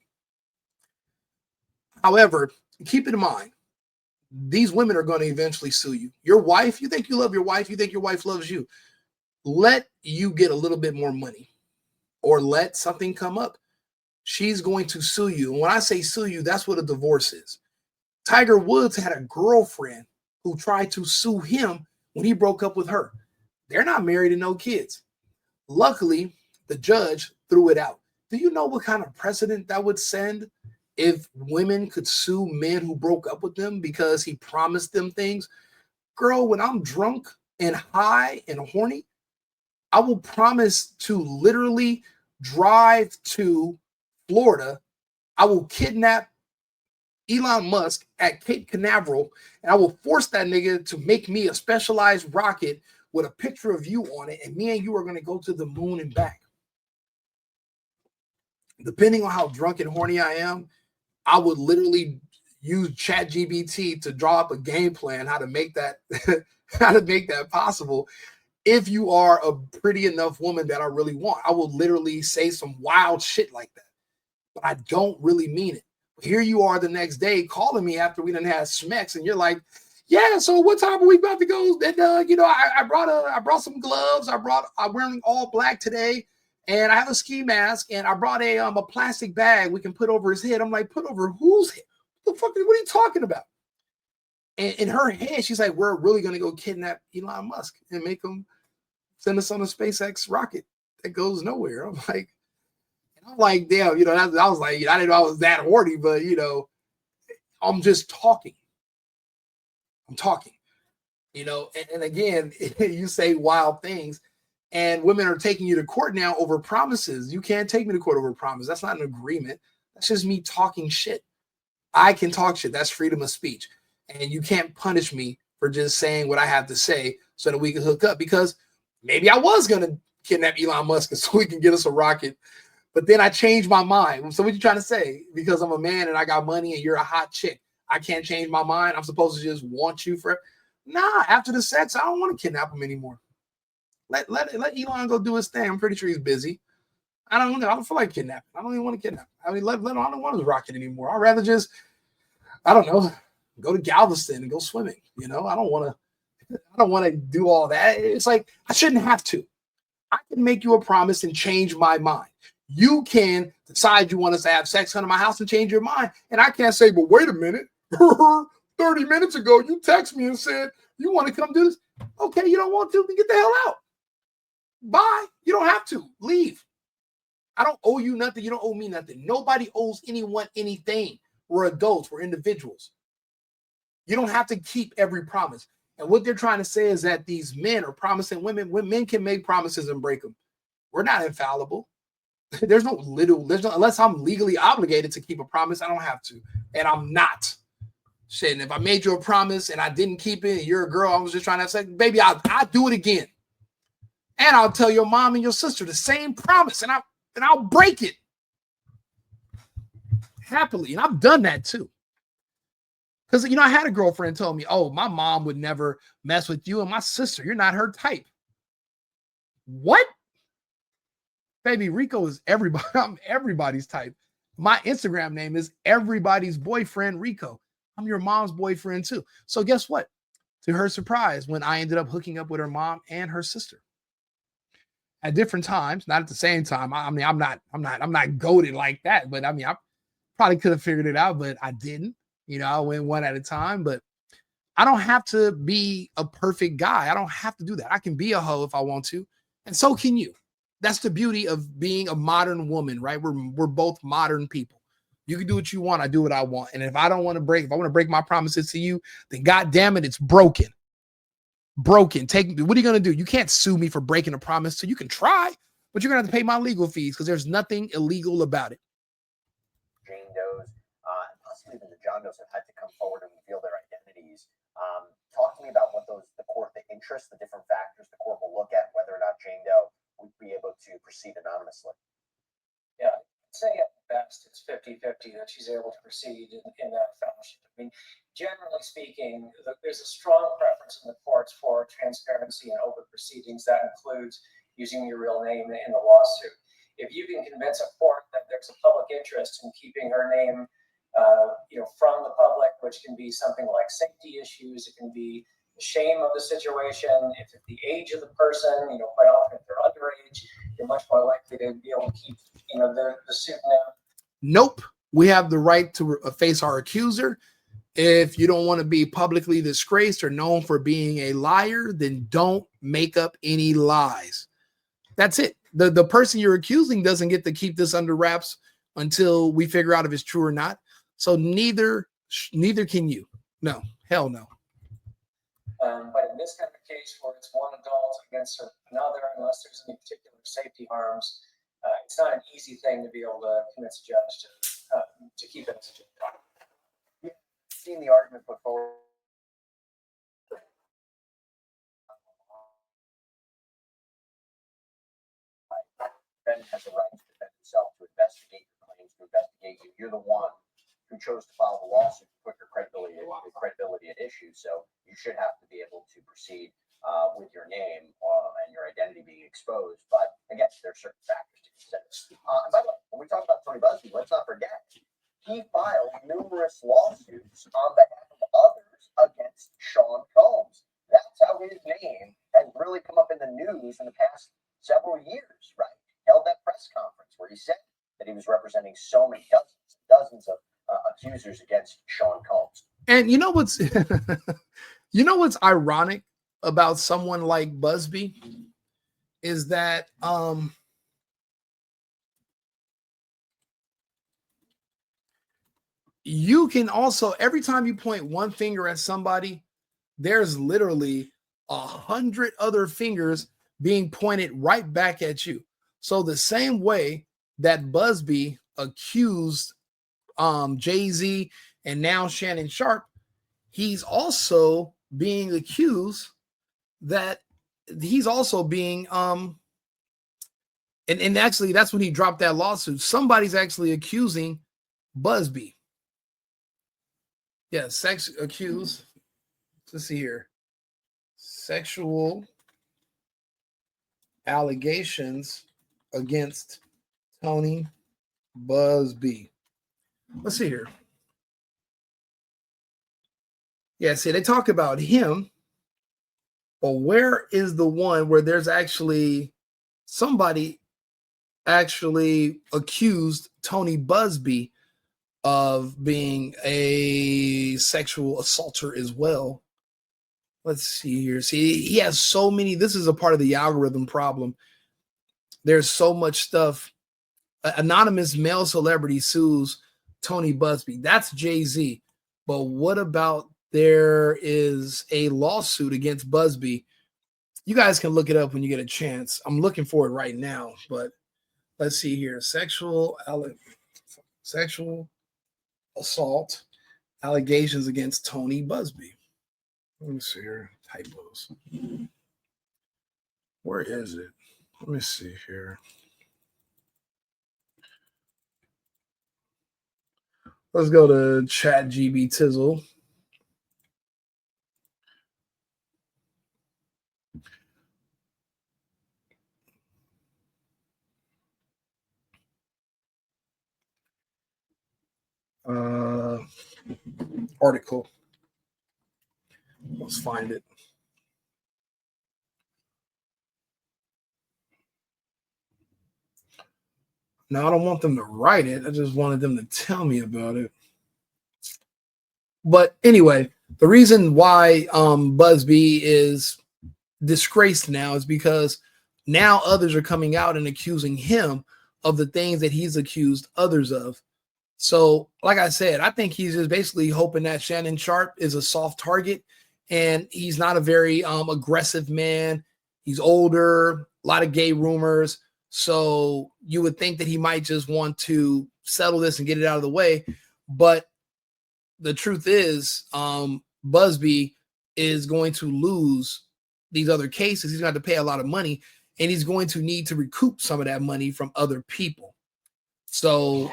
However, keep it in mind, these women are going to eventually sue you. Your wife, you think you love your wife, you think your wife loves you. Let you get a little bit more money or let something come up. She's going to sue you. And when I say sue you, that's what a divorce is. Tiger Woods had a girlfriend who tried to sue him when he broke up with her. They're not married and no kids. Luckily, the judge threw it out. Do you know what kind of precedent that would send if women could sue men who broke up with them because he promised them things? Girl, when I'm drunk and high and horny, I will promise to literally drive to Florida. I will kidnap Elon Musk at Cape Canaveral, and I will force that nigga to make me a specialized rocket with a picture of you on it, and me and you are going to go to the moon and back. Depending on how drunk and horny I am, I would literally use ChatGPT to draw up a game plan how to make that how to make that possible. If you are a pretty enough woman that I really want, I will literally say some wild shit like that, but I don't really mean it. Here you are the next day calling me after we done had smacks, and you're like, yeah, so what time are we about to go? And I brought some gloves. I'm wearing all black today, and I have a ski mask, and I brought a plastic bag we can put over his head. I'm like, put over whose head? What are you talking about? And in her head, she's like, we're really gonna go kidnap Elon Musk and make him send us on a SpaceX rocket that goes nowhere. I'm like, damn, I was like, I didn't know I was that horny, but I'm just talking. I'm talking, and again, you say wild things, and women are taking you to court now over promises. You can't take me to court over promises. That's not an agreement. That's just me talking shit. I can talk shit. That's freedom of speech. And you can't punish me for just saying what I have to say so that we can hook up, because maybe I was going to kidnap Elon Musk so we can get us a rocket. But then I changed my mind. So what you trying to say? Because I'm a man and I got money and you're a hot chick, I can't change my mind? I'm supposed to just want you for? Nah, after the sex, I don't want to kidnap him anymore. Let Elon go do his thing. I'm pretty sure he's busy. I don't feel like kidnapping. I don't even want to kidnap. I mean, I don't want his rocket anymore. I'd rather just, I don't know, go to Galveston and go swimming. I don't want to do all that. It's like, I shouldn't have to. I can make you a promise and change my mind. You can decide you want us to have sex, come to my house and change your mind. And I can't say, but wait a minute. 30 minutes ago, you texted me and said, you want to come do this? Okay, you don't want to, then get the hell out. Bye. You don't have to. Leave. I don't owe you nothing. You don't owe me nothing. Nobody owes anyone anything. We're adults. We're individuals. You don't have to keep every promise. And what they're trying to say is that these men are promising women. Men can make promises and break them. We're not infallible. There's no unless I'm legally obligated to keep a promise, I don't have to. And I'm not. Shit, and if I made you a promise and I didn't keep it and you're a girl, I was just trying to have sex, baby, I'll do it again. And I'll tell your mom and your sister the same promise, and I'll break it happily. And I've done that too. Because, I had a girlfriend tell me, oh, my mom would never mess with you and my sister. You're not her type. What? Baby, Rico is everybody. I'm everybody's type. My Instagram name is everybody's boyfriend, Rico. I'm your mom's boyfriend too. So guess what? To her surprise, when I ended up hooking up with her mom and her sister at different times, not at the same time. I mean, I'm not goated like that, but I mean, I probably could have figured it out, but I didn't. I went one at a time, but I don't have to be a perfect guy. I don't have to do that. I can be a hoe if I want to, and so can you. That's the beauty of being a modern woman, right? We're both modern people. You can do what you want. I do what I want. And if I want to break my promises to you, then God damn it, it's broken. Broken. What are you going to do? You can't sue me for breaking a promise. So you can try, but you're going to have to pay my legal fees because there's nothing illegal about it. Jane Does, and possibly even the John Does have had to come forward and reveal their identities. Talk to me about what the interests, the different factors the court will look at, whether or not Jane Doe would be able to proceed anonymously. Yeah, I'd say at best it's 50-50 that she's able to proceed in that fashion. I mean, generally speaking, there's a strong preference in the courts for transparency and open proceedings. That includes using your real name in the lawsuit. If you can convince a court that there's a public interest in keeping her name, from the public, which can be something like safety issues, it can be the shame of the situation, if it's the age of the person, quite often if they're underage, you're much more likely to be able to keep, the pseudonym. Nope. We have the right to face our accuser. If you don't want to be publicly disgraced or known for being a liar, then don't make up any lies. That's it. The person you're accusing doesn't get to keep this under wraps until we figure out if it's true or not. So neither can you. No, hell no. But in this kind of case where it's one adult against another, unless there's any particular safety harms, it's not an easy thing to be able to convince a judge to keep it as a judge. Seen the argument put forward. Defendant has the right to defend himself, to investigate your claims, to investigate you. You're the one who chose to file the lawsuit to put your credibility at issue. So you should have to be able to proceed with your name and your identity being exposed. But again, there are certain factors to consider. And by the way, when we talk about Tony Busby, let's not forget he filed numerous lawsuits on behalf of others against Sean Combs. That's how his name has really come up in the news in the past several years, right? Held that press conference where he said that he was representing so many dozens of accusers against Sean Combs. And you know what's what's ironic about someone like Busby is that you can also, every time you point one finger at somebody, there's literally 100 other fingers being pointed right back at you. So the same way that Busby accused Jay-Z and now Shannon Sharpe, he's also being accused that he's also being and actually that's when he dropped that lawsuit. Somebody's actually accusing Busby. Yeah, accused. Let's see here. Sexual allegations against Tony Busby. Let's see here. Yeah, see, they talk about him, but where is the one where there's actually somebody actually accused Tony Busby of being a sexual assaulter as well? Let's see here. See, he has so many. This is a part of the algorithm problem. There's so much stuff. Anonymous male celebrity sues Tony Busby. That's Jay-Z. But what about there is a lawsuit against Busby? You guys can look it up when you get a chance. I'm looking for it right now, but let's see here. Sexual assault allegations against Tony Busby. Let me see here. Typos. Where is it? Let me see here. Let's go to ChatGPT Tizzle. Article. Let's find it. No, I don't want them to write it. I just wanted them to tell me about it. But anyway, the reason why Busby is disgraced now is because now others are coming out and accusing him of the things that he's accused others of. So, like I said, I think he's just basically hoping that Shannon Sharpe is a soft target, and he's not a very aggressive man. He's older, a lot of gay rumors. So you would think that he might just want to settle this and get it out of the way. But the truth is, Busby is going to lose these other cases. He's going to have to pay a lot of money, and he's going to need to recoup some of that money from other people. So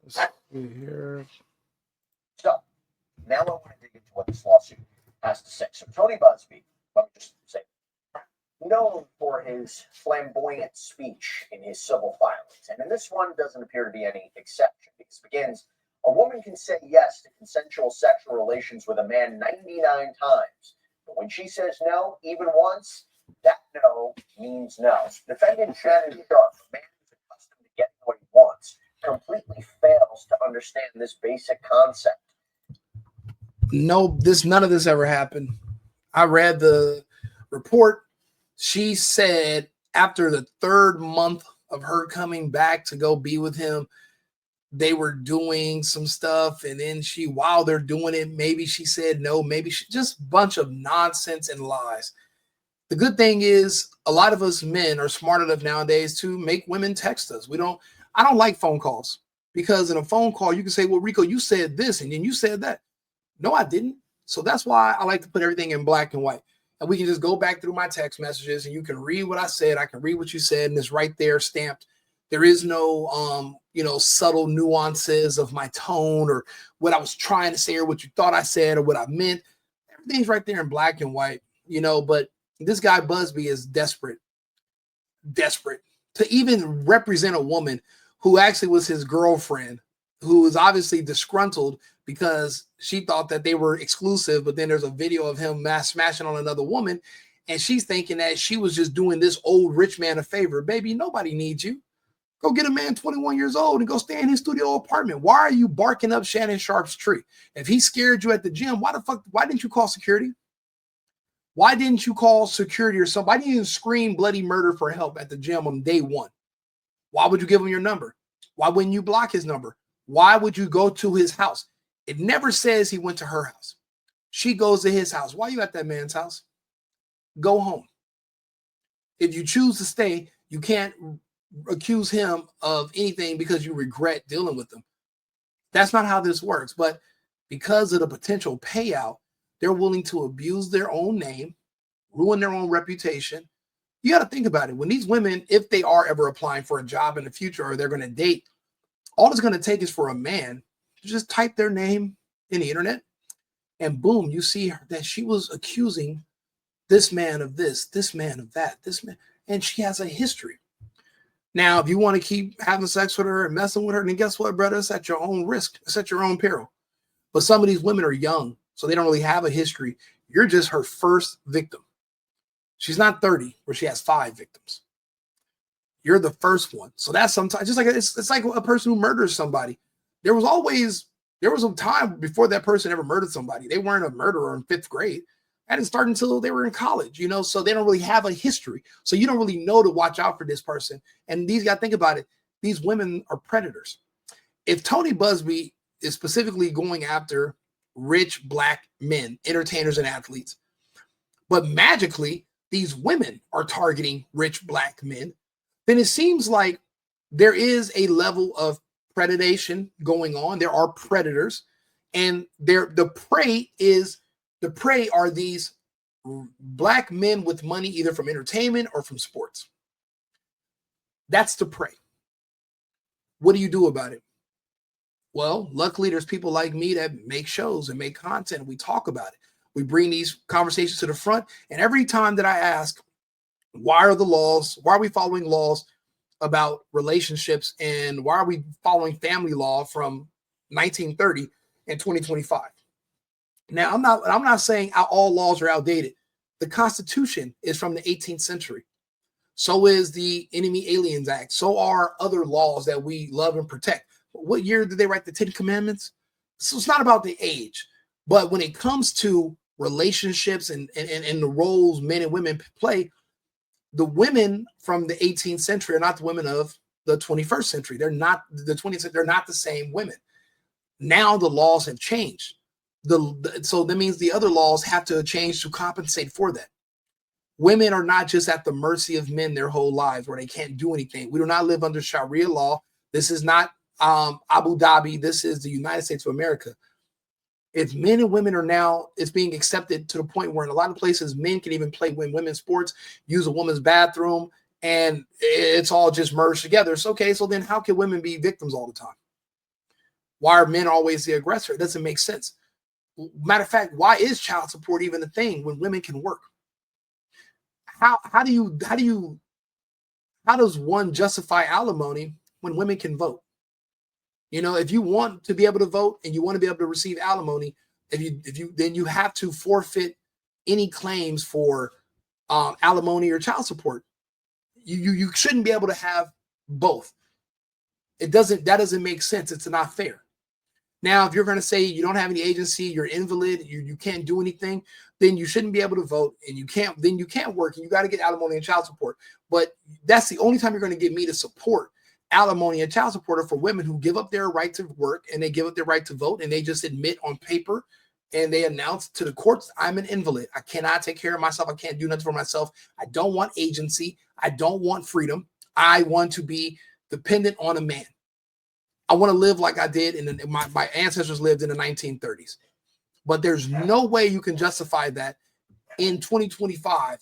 let's see here. So now I want to dig into what this lawsuit has to say. So Tony Busby, let me just say, known for his flamboyant speech in his civil filings. And in this one, doesn't appear to be any exception, because it begins, a woman can say yes to consensual sexual relations with a man 99 times. But when she says no, even once, that no means no. Defendant Shannon Sharpe, a man who's accustomed to getting what he wants, completely fails to understand this basic concept. No, none of this ever happened. I read the report. She said after the 3rd month of her coming back to go be with him, they were doing some stuff, and then while they're doing it, maybe she said no, maybe just a bunch of nonsense and lies. The good thing is a lot of us men are smart enough nowadays to make women text us. I don't like phone calls, because in a phone call you can say, well, Rico, you said this and then you said that. No, I didn't. So that's why I like to put everything in black and white. And we can just go back through my text messages and you can read what I said. I can read what you said, and it's right there stamped. There is no, subtle nuances of my tone or what I was trying to say or what you thought I said or what I meant. Everything's right there in black and white, but this guy BUZBEE is desperate to even represent a woman who actually was his girlfriend, who was obviously disgruntled because she thought that they were exclusive, but then there's a video of him smashing on another woman, and she's thinking that she was just doing this old rich man a favor. Baby, nobody needs you. Go get a man 21 years old and go stay in his studio apartment. Why are you barking up Shannon Sharpe's tree? If he scared you at the gym, why didn't you call security? Why didn't you call security or something? Why didn't you scream bloody murder for help at the gym on day 1? Why would you give him your number? Why wouldn't you block his number? Why would you go to his house? It never says he went to her house. She goes to his house. Why are you at that man's house? Go home. If you choose to stay, you can't accuse him of anything because you regret dealing with him. That's not how this works. But because of the potential payout, they're willing to abuse their own name, ruin their own reputation. You got to think about it. When these women, if they are ever applying for a job in the future or they're going to date, all it's going to take is for a man to just type their name in the internet, and boom, you see that she was accusing this man of this man of that, this man, and she has a history. Now, if you want to keep having sex with her and messing with her, then guess what, brother? It's at your own risk. It's at your own peril. But some of these women are young, so they don't really have a history. You're just her first victim. She's not 30 where she has 5 victims. You're the first one. So that's sometimes just like it's like a person who murders somebody. There was a time before that person ever murdered somebody. They weren't a murderer in 5th grade. That didn't start until they were in college, so they don't really have a history. So you don't really know to watch out for this person. And these guys, think about it. These women are predators. If Tony BUZBEE is specifically going after rich black men, entertainers and athletes, but magically these women are targeting rich black men, then it seems like there is a level of predation going on. There are predators, and the prey are these black men with money, either from entertainment or from sports. That's the prey. What do you do about it? Well, luckily there's people like me that make shows and make content. We talk about it. We bring these conversations to the front. And every time that I ask, why are we following laws about relationships, and why are we following family law from 1930 and 2025? Now, I'm not saying all laws are outdated. The Constitution is from the 18th century. So is the Enemy Aliens Act. So are other laws that we love and protect. What year did they write the 10 Commandments? So it's not about the age. But when it comes to relationships and the roles men and women play, the women from the 18th century are not the women of the 21st century. They're not the 20th. They're not the same women. Now the laws have changed. So that means the other laws have to change to compensate for that. Women are not just at the mercy of men their whole lives where they can't do anything. We do not live under Sharia law. This is not Abu Dhabi. This is the United States of America. It's men and women are now, it's being accepted to the point where in a lot of places, men can even play women's sports, use a woman's bathroom, and it's all just merged together. It's okay. So then how can women be victims all the time? Why are men always the aggressor? It doesn't make sense. Matter of fact, why is child support even a thing when women can work? how does one justify alimony when women can vote? You know, if you want to be able to vote and you want to be able to receive alimony, then you have to forfeit any claims for alimony or child support. You shouldn't be able to have both. That doesn't make sense. It's not fair. Now, if you're going to say you don't have any agency, you're invalid, you can't do anything, then you shouldn't be able to vote, and you can't work, and you got to get alimony and child support. But that's the only time you're going to get me to support alimony and child support for women who give up their right to work and they give up their right to vote, and they just admit on paper and they announce to the courts, I'm an invalid. I cannot take care of myself. I can't do nothing for myself. I don't want agency. I don't want freedom. I want to be dependent on a man. I want to live like I did my ancestors lived in the 1930s. But there's no way you can justify that in 2025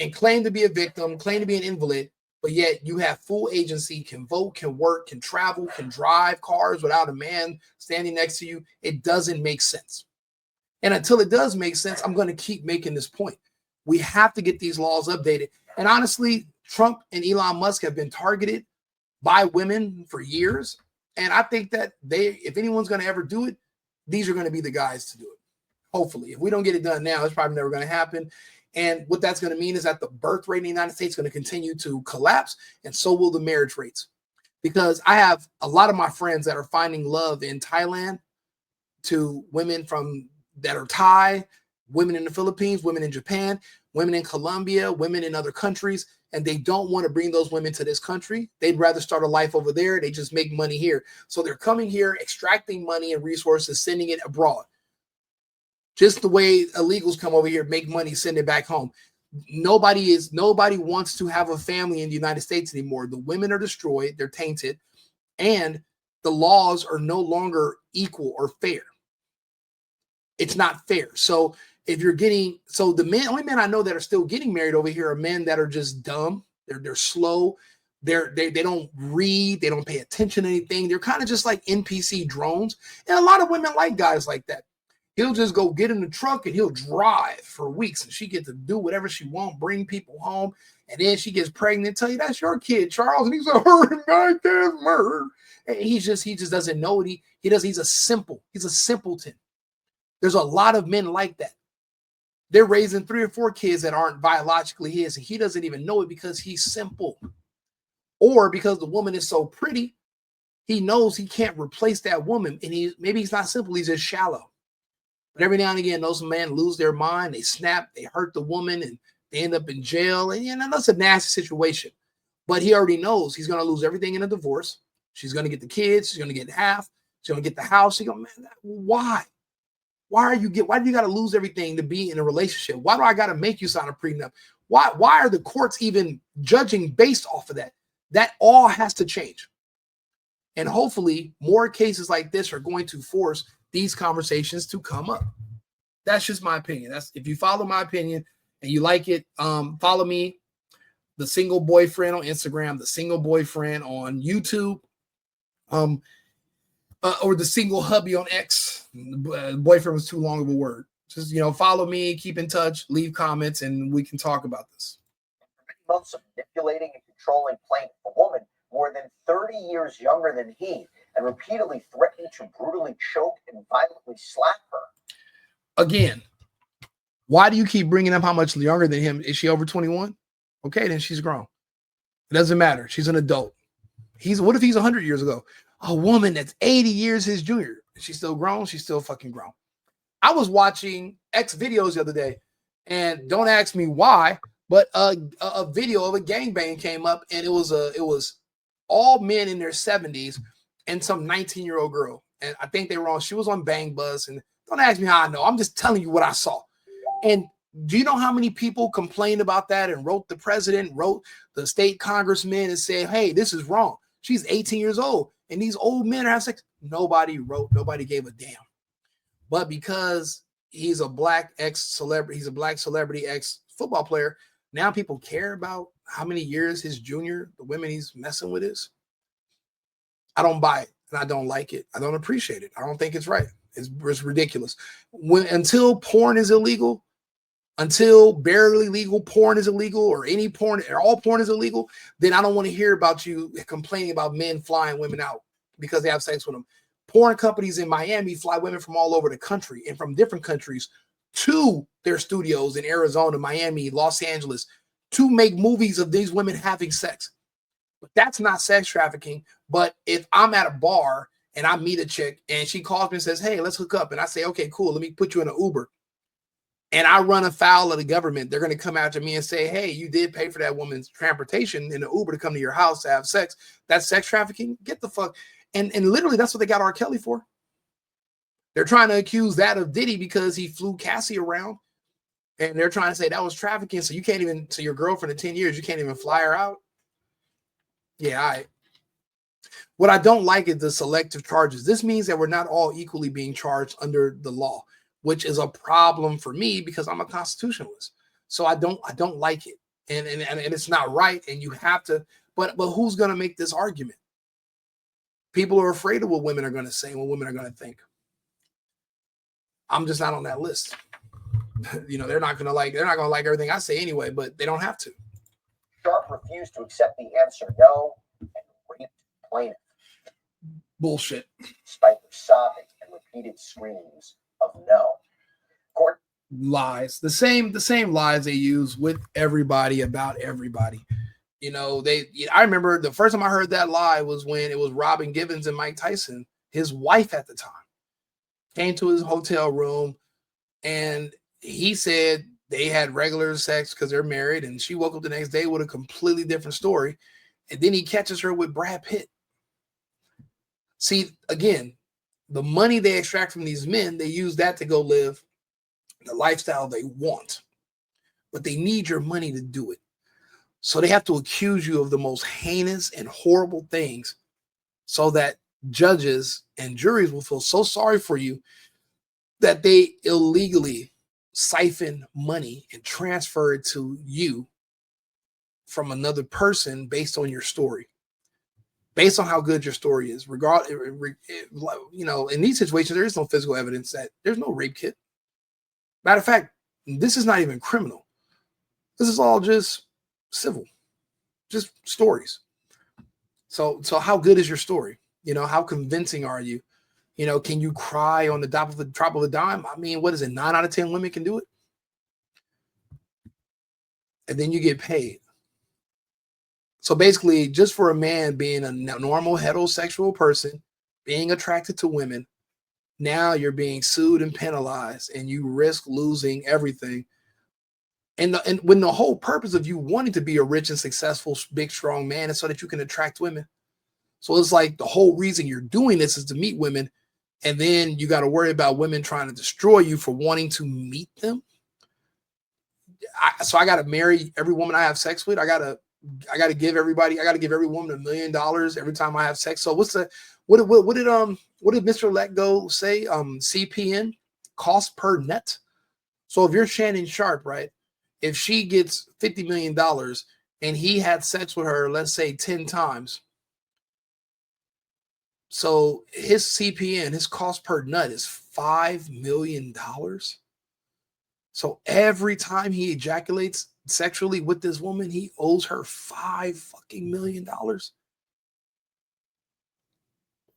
and claim to be a victim, claim to be an invalid, but yet you have full agency, can vote, can work, can travel, can drive cars without a man standing next to you. It doesn't make sense. And until it does make sense, I'm going to keep making this point. We have to get these laws updated. And honestly, Trump and Elon Musk have been targeted by women for years. And I think that if anyone's going to ever do it, these are going to be the guys to do it. Hopefully, if we don't get it done now, it's probably never going to happen. And what that's going to mean is that the birth rate in the United States is going to continue to collapse, and so will the marriage rates. Because I have a lot of my friends that are finding love in Thailand to women that are Thai, women in the Philippines, women in Japan, women in Colombia, women in other countries, and they don't want to bring those women to this country. They'd rather start a life over there. They just make money here. So they're coming here, extracting money and resources, sending it abroad. Just the way illegals come over here, make money, send it back home. Nobody wants to have a family in the United States anymore. The women are destroyed, they're tainted, and the laws are no longer equal or fair. It's not fair. So if you're getting, the only men I know that are still getting married over here are men that are just dumb. They're slow. They don't read. They don't pay attention to anything. They're kind of just like NPC drones. And a lot of women like guys like that. He'll just go get in the truck and he'll drive for weeks, and she gets to do whatever she wants, bring people home, and then she gets pregnant and tell you that's your kid, Charles, and he's a my kid's murder. And he just doesn't know what he does. He's a simpleton. There's a lot of men like that. They're raising 3 or 4 kids that aren't biologically his, and he doesn't even know it because he's simple. Or because the woman is so pretty, he knows he can't replace that woman, and maybe he's not simple, he's just shallow. But every now and again, those men lose their mind, they snap, they hurt the woman, and they end up in jail. And that's a nasty situation. But he already knows he's going to lose everything in a divorce. She's going to get the kids, she's going to get half, she's going to get the house. She goes, man, why? Why do you got to lose everything to be in a relationship? Why do I got to make you sign a prenup? Why are the courts even judging based off of that? That all has to change. And hopefully more cases like this are going to force these conversations to come up. That's just my opinion. If you follow my opinion and you like it, follow me, The Single Boyfriend on Instagram, The Single Boyfriend on YouTube, or The Single Hubby on X. Boyfriend was too long of a word. Just, follow me, keep in touch, leave comments, and we can talk about this. For many months of manipulating and controlling plaintiff, a woman more than 30 years younger than he, and repeatedly threatening to brutally choke and violently slap her. Again, why do you keep bringing up how much younger than him? Is she over 21? Okay, then she's grown. It doesn't matter. She's an adult. What if he's 100 years ago? A woman that's 80 years his junior. She's still grown. She's still fucking grown. I was watching X videos the other day, and don't ask me why, but a video of a gangbang came up, and it was all men in their 70s and some 19-year-old girl. And I think she was on Bang Buzz, and don't ask me how I know. I'm just telling you what I saw. And do you know how many people complained about that and wrote the president, wrote the state congressman and said, hey, this is wrong. She's 18 years old, and these old men are having sex. Nobody gave a damn. But because he's a black celebrity ex-football player, now people care about how many years his junior, the women he's messing with is. I don't buy it, and I don't like it. I don't appreciate it. I don't think it's right. It's ridiculous. Until porn is illegal, until barely legal porn is illegal, or any porn, or all porn is illegal, then I don't want to hear about you complaining about men flying women out because they have sex with them. Porn companies in Miami fly women from all over the country and from different countries to their studios in Arizona, Miami, Los Angeles to make movies of these women having sex. But that's not sex trafficking. But if I'm at a bar and I meet a chick and she calls me and says, hey, let's hook up. And I say, okay, cool. Let me put you in an Uber. And I run afoul of the government. They're going to come after me and say, hey, you did pay for that woman's transportation in the Uber to come to your house to have sex. That's sex trafficking. Get the fuck. And literally that's what they got R. Kelly for. They're trying to accuse that of Diddy because he flew Cassie around. And they're trying to say that was trafficking. So you can't even, to your girlfriend in 10 years, you can't even fly her out. Yeah, what I don't like is the selective charges. This means that we're not all equally being charged under the law, which is a problem for me because I'm a constitutionalist. So I don't like it. And it's not right. And you have to, but who's going to make this argument? People are afraid of what women are going to say and what women are going to think. I'm just not on that list. You know, they're not going to like everything I say anyway, but they don't have to. Sharpe refused to accept the answer no and raped plaintiff. Bullshit. Despite their sobbing and repeated screams of no. Court lies. The same lies they use with everybody about everybody. You know, I remember the first time I heard that lie was when it was Robin Givens and Mike Tyson, his wife at the time, came to his hotel room and he said they had regular sex because they're married, and she woke up the next day with a completely different story. And then he catches her with Brad Pitt. See, again, the money they extract from these men, they use that to go live the lifestyle they want. But they need your money to do it. So they have to accuse you of the most heinous and horrible things so that judges and juries will feel so sorry for you that they illegally siphon money and transfer it to you from another person based on your story, based on how good your story is. You know, in these situations, there is no physical evidence that there's no rape kit. Matter of fact, this is not even criminal. This is all just civil, just stories. So how good is your story? You know, how convincing are you? You know, can you cry on the drop of a dime? I mean, what is it? 9 out of 10 women can do it. And then you get paid. So basically, just for a man being a normal heterosexual person, being attracted to women, now you're being sued and penalized, and you risk losing everything. And when the whole purpose of you wanting to be a rich and successful, big, strong man is so that you can attract women. So it's like the whole reason you're doing this is to meet women. And then you got to worry about women trying to destroy you for wanting to meet them. So I got to marry every woman I have sex with. I got to give every woman $1 million every time I have sex. So what did Mr. Let Go say? CPN, cost per net. So if you're Shannon Sharpe, right? If she gets $50 million and he had sex with her, let's say 10 times. So his CPN, his cost per nut is $5 million. So every time he ejaculates sexually with this woman, he owes her $5 million.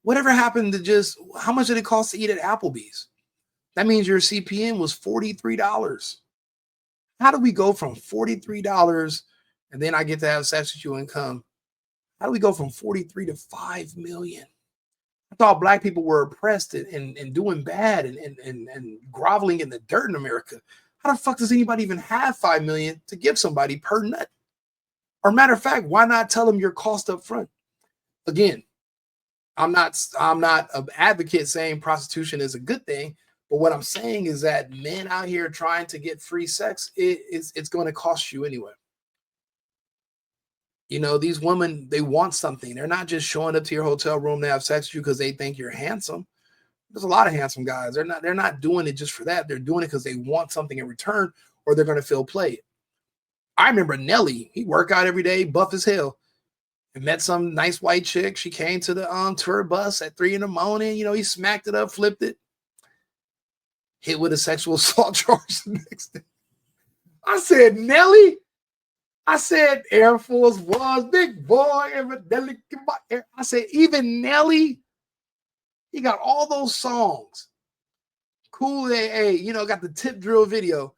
Whatever happened to just, how much did it cost to eat at Applebee's? That means your CPN was $43. How do we go from $43 and then I get to have sex with you and come? How do we go from 43 to 5 million? I thought black people were oppressed and doing bad and groveling in the dirt in America. How the fuck does anybody even have 5 million to give somebody per nut? Or matter of fact, why not tell them your cost up front? Again, I'm not an advocate saying prostitution is a good thing, but what I'm saying is that men out here trying to get free sex, it's going to cost you anyway. You know, these women, they want something. They're not just showing up to your hotel room to have sex with you because they think you're handsome. There's a lot of handsome guys. They're not doing it just for that. They're doing it because they want something in return, or they're going to feel played. I remember Nelly. He worked out every day, buff as hell, and met some nice white chick. She came to the tour bus at 3 a.m. You know, he smacked it up, flipped it, hit with a sexual assault charge the next day. I said, Nelly. I said, Air Force was big boy. I said, even Nelly, he got all those songs. Cool AA, you know, got the tip drill video.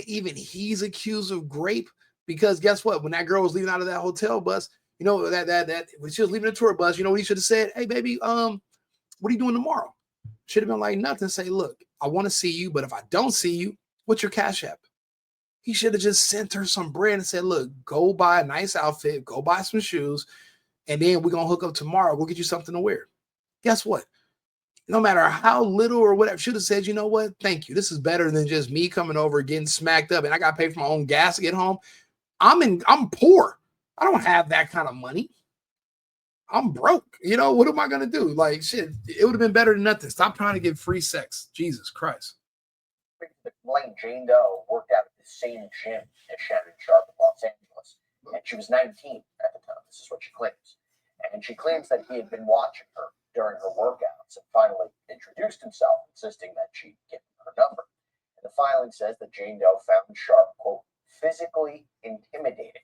Even he's accused of grape because guess what? When that girl was leaving out of that hotel bus, you know, that when she was leaving the tour bus, you know what he should have said? Hey, baby, what are you doing tomorrow? Should have been like nothing. Say, look, I want to see you, but if I don't see you, what's your Cash App? He should have just sent her some bread and said, look, go buy a nice outfit, go buy some shoes, and then we're going to hook up tomorrow. Go get you something to wear. Guess what? No matter how little or whatever, should have said, you know what? Thank you. This is better than just me coming over, getting smacked up, and I got to pay for my own gas to get home. I'm poor. I don't have that kind of money. I'm broke. You know, what am I going to do? Like, shit, it would have been better than nothing. Stop trying to get free sex. Jesus Christ. Blaine Jane Doe worked out at the same gym as Shannon Sharpe in Los Angeles, and she was 19 at the time. This is what she claims. And she claims that he had been watching her during her workouts and finally introduced himself, insisting that she'd given her number. And the filing says that Jane Doe found Sharpe, quote, physically intimidating.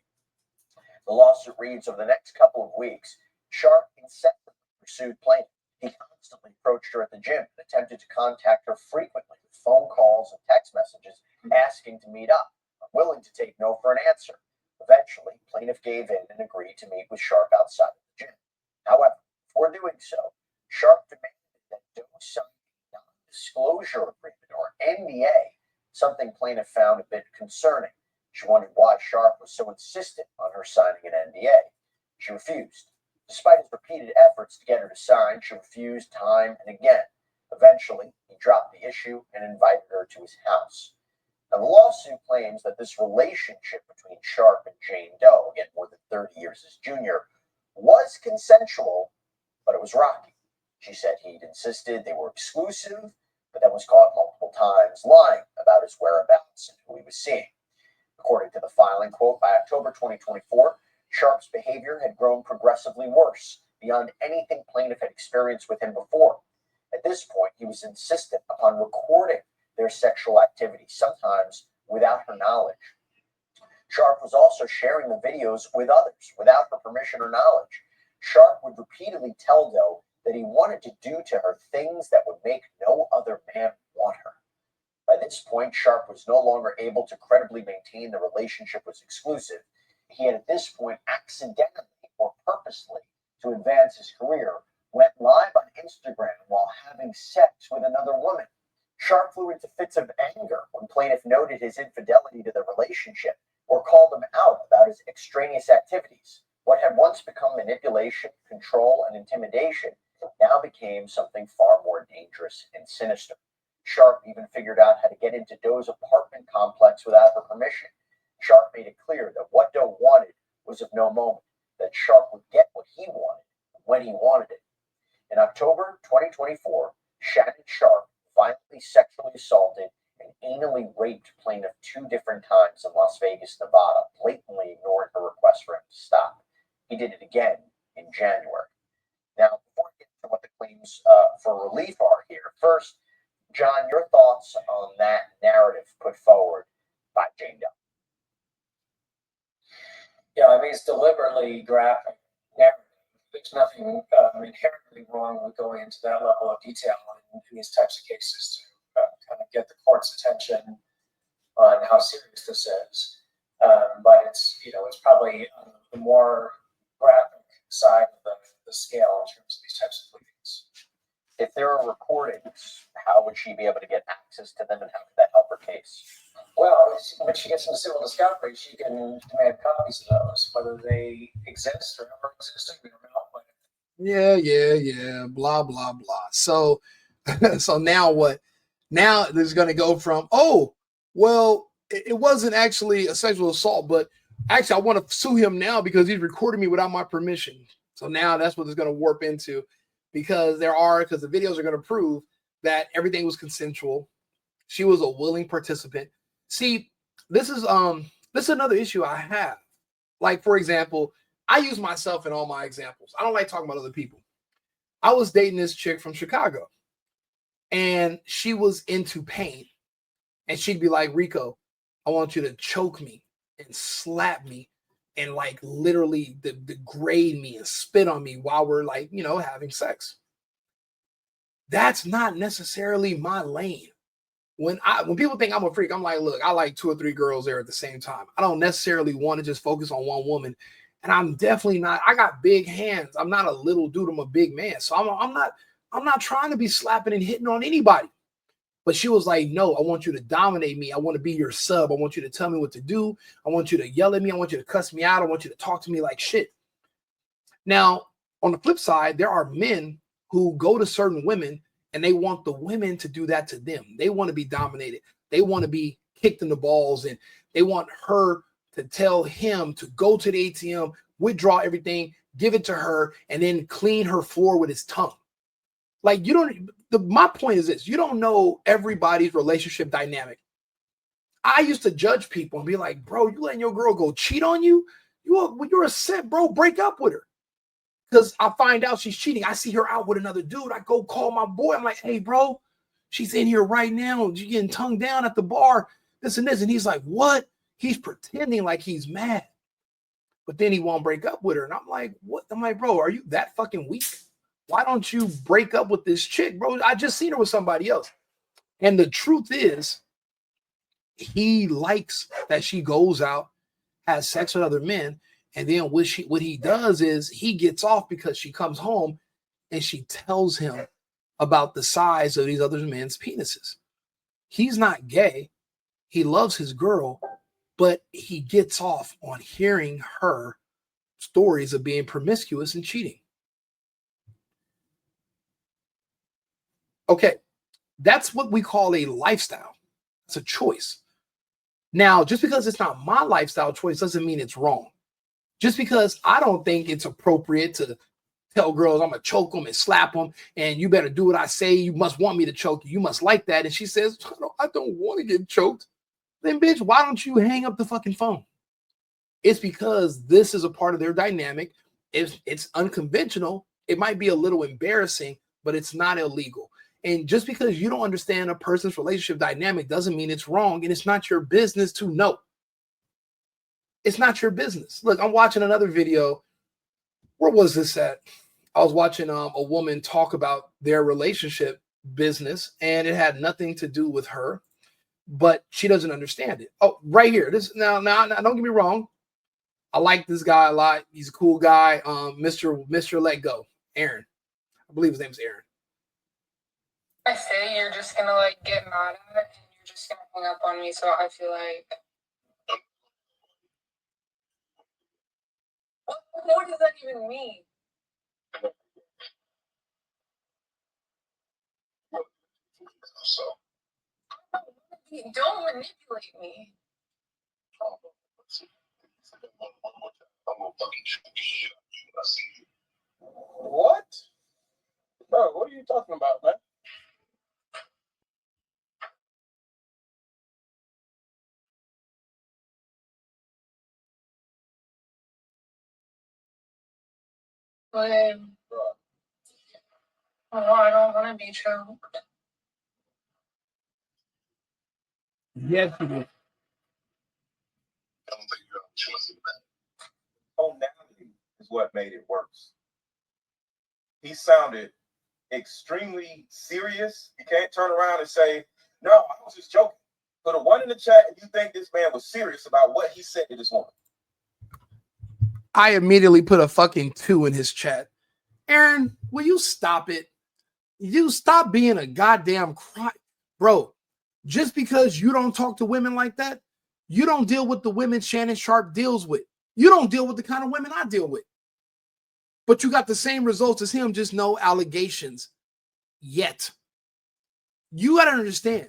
The lawsuit reads, over the next couple of weeks, Sharpe incessantly pursued plaintiff. He constantly approached her at the gym and attempted to contact her frequently with phone calls and text messages asking to meet up, unwilling to take no for an answer. Eventually, plaintiff gave in and agreed to meet with Sharpe outside of the gym. However, before doing so, Sharpe demanded that Doe sign a non-disclosure agreement, or NDA, something plaintiff found a bit concerning. She wondered why Sharpe was so insistent on her signing an NDA. She refused. Despite his repeated efforts to get her to sign, she refused time and again. Eventually, he dropped the issue and invited her to his house. Now, the lawsuit claims that this relationship between Sharpe and Jane Doe, again more than 30 years his junior, was consensual, but it was rocky. She said he'd insisted they were exclusive, but then was caught multiple times lying about his whereabouts and who he was seeing. According to the filing, quote, by October 2024, Sharpe's behavior had grown progressively worse, beyond anything plaintiff had experienced with him before. At this point, he was insistent upon recording their sexual activity, sometimes without her knowledge. Sharpe was also sharing the videos with others, without her permission or knowledge. Sharpe would repeatedly tell Doe that he wanted to do to her things that would make no other man want her. By this point, Sharpe was no longer able to credibly maintain the relationship was exclusive. He had at this point accidentally or purposely, to advance his career, went live on Instagram while having sex with another woman. Sharpe flew into fits of anger when plaintiff noted his infidelity to the relationship or called him out about his extraneous activities. What had once become manipulation, control, and intimidation now became something far more dangerous and sinister. Sharpe even figured out how to get into Doe's apartment complex without her permission. Sharpe made it clear that what Doe wanted was of no moment, that Sharpe would get what he wanted when he wanted it. In October 2024, Shannon Sharpe violently sexually assaulted and anally raped plaintiff 2 different times in Las Vegas, Nevada, blatantly ignoring her request for him to stop. He did it again in January. Now, before we get to what the claims for relief are here, first, John, your thoughts on that narrative put forward by Jane Doe? Yeah, I mean, it's deliberately graphic narrative. There's nothing inherently wrong with going into that level of detail in these types of cases to kind of get the court's attention on how serious this is. But it's, you know, it's probably on the more graphic side of the scale in terms of these types of pleadings. If there are recordings, how would she be able to get access to them, and how could that help her case? Well, when she gets into civil discovery, she can demand copies of those, whether they exist or never existed. We don't know. But Yeah. Blah, blah, blah. So, so now what? Now there's going to go from, oh, well, it wasn't actually a sexual assault, but actually I want to sue him now because he's recording me without my permission. So now that's what it's going to warp into, because the videos are going to prove that everything was consensual. She was a willing participant. See, this is another issue I have. Like, for example, I use myself in all my examples. I don't like talking about other people. I was dating this chick from Chicago, and she was into pain. And she'd be like, Rico, I want you to choke me and slap me and like literally degrade me and spit on me while we're like, you know, having sex. That's not necessarily my lane. When people think I'm a freak, I'm like, look, I like 2 or 3 girls there at the same time. I don't necessarily want to just focus on one woman. And I'm definitely not, I got big hands. I'm not a little dude, I'm a big man. So I'm not trying to be slapping and hitting on anybody. But she was like, no, I want you to dominate me. I want to be your sub. I want you to tell me what to do. I want you to yell at me. I want you to cuss me out. I want you to talk to me like shit. Now, on the flip side, there are men who go to certain women and they want the women to do that to them. They want to be dominated. They want to be kicked in the balls, and they want her to tell him to go to the ATM, withdraw everything, give it to her, and then clean her floor with his tongue. Like, you don't, my point is this, you don't know everybody's relationship dynamic. I used to judge people and be like, bro, you letting your girl go cheat on you? You're a simp, bro, break up with her. Because I find out she's cheating. I see her out with another dude. I go call my boy. I'm like, hey, bro, she's in here right now. She's getting tongued down at the bar, this and this. And he's like, what? He's pretending like he's mad. But then he won't break up with her. And I'm like, what? I'm like, bro, are you that fucking weak? Why don't you break up with this chick, bro? I just seen her with somebody else. And the truth is, he likes that she goes out, has sex with other men, and then what he does is he gets off because she comes home and she tells him about the size of these other men's penises. He's not gay. He loves his girl, but he gets off on hearing her stories of being promiscuous and cheating. Okay, that's what we call a lifestyle. It's a choice. Now, just because it's not my lifestyle choice doesn't mean it's wrong. Just because I don't think it's appropriate to tell girls I'm going to choke them and slap them, and you better do what I say. You must want me to choke you. You must like that. And she says, I don't want to get choked. Then, bitch, why don't you hang up the fucking phone? It's because this is a part of their dynamic. It's unconventional. It might be a little embarrassing, but it's not illegal. And just because you don't understand a person's relationship dynamic doesn't mean it's wrong, and it's not your business to know. It's not your business. Look, I'm watching another video. Where was this at? I was watching a woman talk about their relationship business, and it had nothing to do with her, but she doesn't understand it. Oh, right here. This now, don't get me wrong. I like this guy a lot. He's a cool guy. Mr. Let Go, Aaron. I believe his name's Aaron. I say you're just gonna like get mad at it and you're just gonna hang up on me, so I feel like what does that even mean? So Don't manipulate me. I'm gonna fucking shoot the shit out of you when I see you. What? Bro, what are you talking about, man? But oh, I don't want to be choked. Yes, you do. I don't think you have a choice in that. Tonality is what made it worse. He sounded extremely serious. You can't turn around and say, no, I was just joking. Put a 1 in the chat if you think this man was serious about what he said to this woman. I immediately put a fucking 2 in his chat. Aaron, will you stop it? You stop being a goddamn cry. Bro, just because you don't talk to women like that, you don't deal with the women Shannon Sharpe deals with. You don't deal with the kind of women I deal with. But you got the same results as him, just no allegations yet. You got to understand,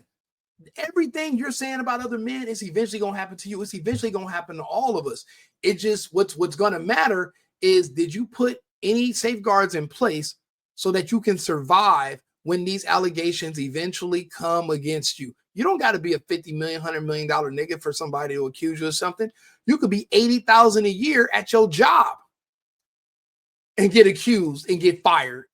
everything you're saying about other men is eventually going to happen to you. It's eventually going to happen to all of us. It just, what's going to matter is, did you put any safeguards in place so that you can survive when these allegations eventually come against you? You don't got to be a $50 million, $100 million nigga for somebody to accuse you of something. You could be $80,000 a year at your job and get accused and get fired.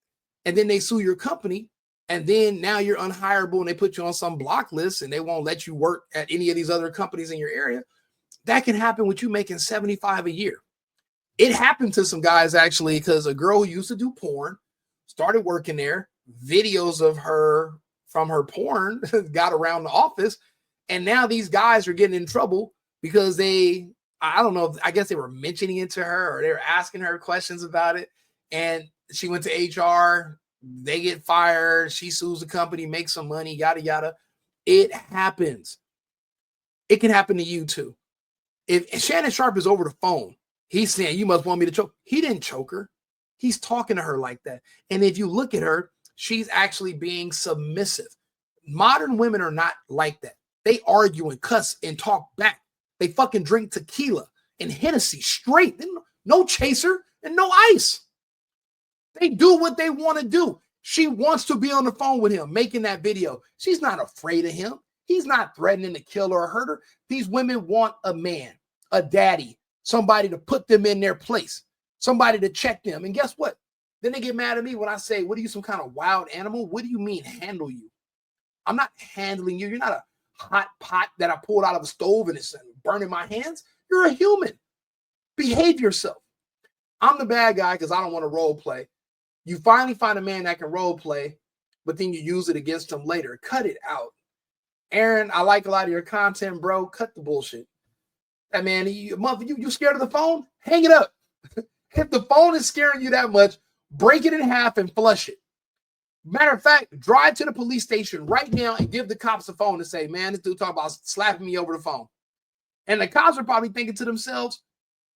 And then they sue your company And then now you're unhireable and they put you on some block list and they won't let you work at any of these other companies in your area. That can happen with you making 75 a year. It happened to some guys actually, because a girl who used to do porn started working there. Videos of her from her porn got around the office. And now these guys are getting in trouble because I don't know, I guess they were mentioning it to her or they were asking her questions about it. And she went to HR. They get fired. She sues the company, makes some money, yada, yada. It happens. It can happen to you too. If Shannon Sharpe is over the phone, he's saying, you must want me to choke. He didn't choke her. He's talking to her like that. And if you look at her, she's actually being submissive. Modern women are not like that. They argue and cuss and talk back. They fucking drink tequila and Hennessy straight. No chaser and no ice. They do what they want to do. She wants to be on the phone with him, making that video. She's not afraid of him. He's not threatening to kill her or hurt her. These women want a man, a daddy, somebody to put them in their place, somebody to check them. And guess what? Then they get mad at me when I say, what are you, some kind of wild animal? What do you mean handle you? I'm not handling you. You're not a hot pot that I pulled out of a stove and it's burning my hands. You're a human. Behave yourself. I'm the bad guy because I don't want to role play. You finally find a man that can role play, but then you use it against him later. Cut it out. Aaron, I like a lot of your content, bro. Cut the bullshit. That man, you scared of the phone? Hang it up. If the phone is scaring you that much, break it in half and flush it. Matter of fact, drive to the police station right now and give the cops a phone and say, man, this dude talking about slapping me over the phone. And the cops are probably thinking to themselves,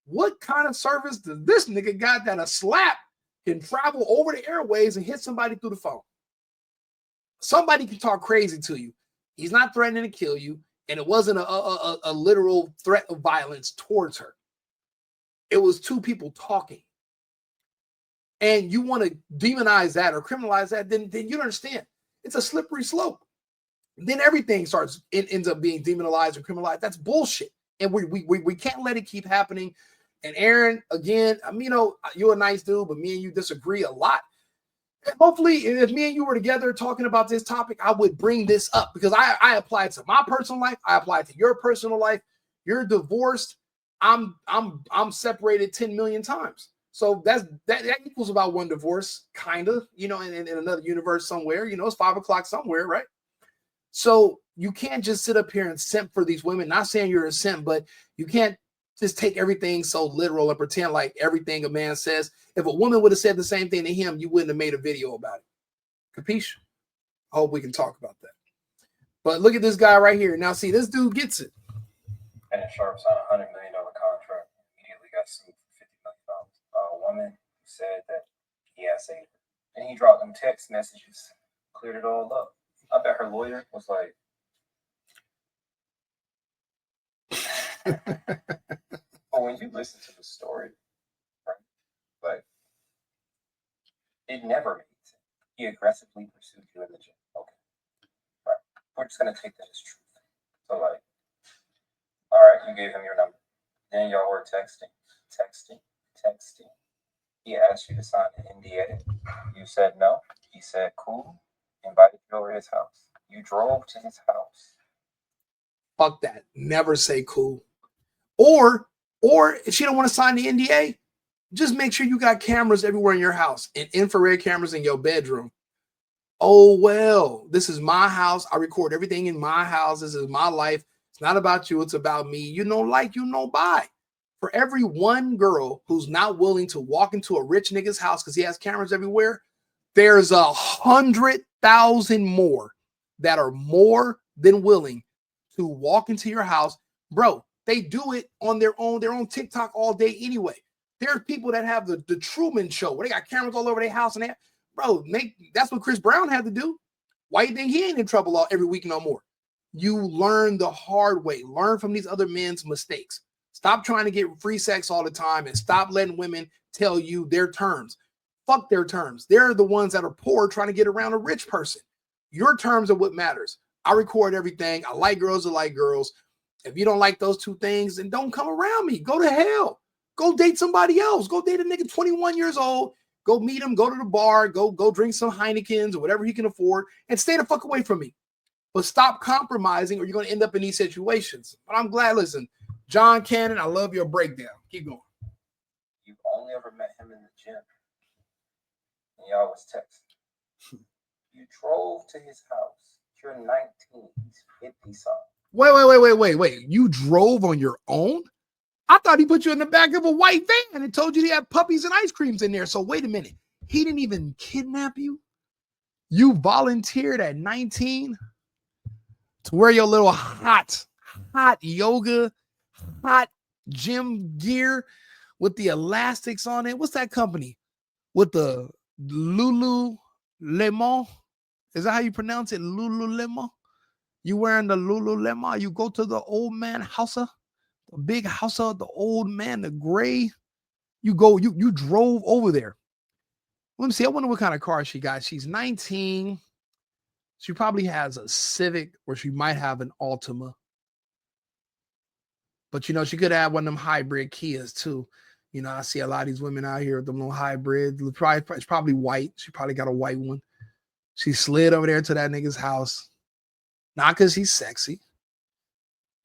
what kind of service does this nigga got that a slap can travel over the airways and hit somebody through the phone? Somebody can talk crazy to you. He's not threatening to kill you, and it wasn't a literal threat of violence towards her. It was two people talking. And you want to demonize that or criminalize that, then you don't understand. It's a slippery slope. Then everything ends up being demonized or criminalized. That's bullshit. And we can't let it keep happening. And Aaron, again, I mean, you're a nice dude, but me and you disagree a lot. And hopefully, if me and you were together talking about this topic, I would bring this up because I apply it to my personal life. I apply it to your personal life. You're divorced. I'm separated 10 million times. So that equals about one divorce, kind of, in another universe somewhere. It's 5 o'clock somewhere, right? So you can't just sit up here and simp for these women. Not saying you're a simp, but you can't just take everything so literal and pretend like everything a man says. If a woman would have said the same thing to him, you wouldn't have made a video about it. Capiche? I hope we can talk about that. But look at this guy right here. Now, see, this dude gets it. Shannon Sharpe signed a $100 million contract. Immediately got sued for $50 million. A woman said that he had saved her. And he dropped them text messages, cleared it all up. I bet her lawyer was like, but when you listen to the story, right, like, it never made sense. He aggressively pursued you in the gym. Okay. Right. We're just going to take that as truth. So, like, all right, you gave him your number. Then y'all were texting. He asked you to sign an NDA. You said no. He said, cool. Invited you over to his house. You drove to his house. Fuck that. Never say cool. Or if she don't want to sign the NDA, just make sure you got cameras everywhere in your house and infrared cameras in your bedroom. Oh, well, this is my house. I record everything in my house. This is my life. It's not about you. It's about me. You know, like, you know, bye. For every one girl who's not willing to walk into a rich nigga's house because he has cameras everywhere, there's 100,000 more that are more than willing to walk into your house. Bro, they do it on their own TikTok all day anyway. There's people that have the Truman Show where they got cameras all over their house and that. Bro, that's what Chris Brown had to do. Why you think he ain't in trouble every week no more? You learn the hard way. Learn from these other men's mistakes. Stop trying to get free sex all the time and stop letting women tell you their terms. Fuck their terms. They're the ones that are poor trying to get around a rich person. Your terms are what matters. I record everything. I like girls that like girls. If you don't like those two things, then don't come around me. Go to hell. Go date somebody else. Go date a nigga 21 years old. Go meet him, go to the bar, go drink some Heinekens or whatever he can afford, and stay the fuck away from me. But stop compromising or you're going to end up in these situations. But I'm glad, listen, John Cannon, I love your breakdown. Keep going. You've only ever met him in the gym. And y'all was texting. You drove to his house. You're 19. He's 50-something. Wait. You drove on your own? I thought he put you in the back of a white van and told you he had puppies and ice creams in there. So wait a minute. He didn't even kidnap you? You volunteered at 19 to wear your little hot yoga, hot gym gear with the elastics on it. What's that company? With the Lululemon? Is that how you pronounce it? Lululemon? You wearing the Lululemon? You go to the old man house, the big house, the old man, the gray. You drove over there. Let me see. I wonder what kind of car she got. She's 19. She probably has a Civic or she might have an Altima. But, you know, she could have one of them hybrid Kias too. You know, I see a lot of these women out here with them little hybrids. It's probably white. She probably got a white one. She slid over there to that nigga's house. Not because he's sexy.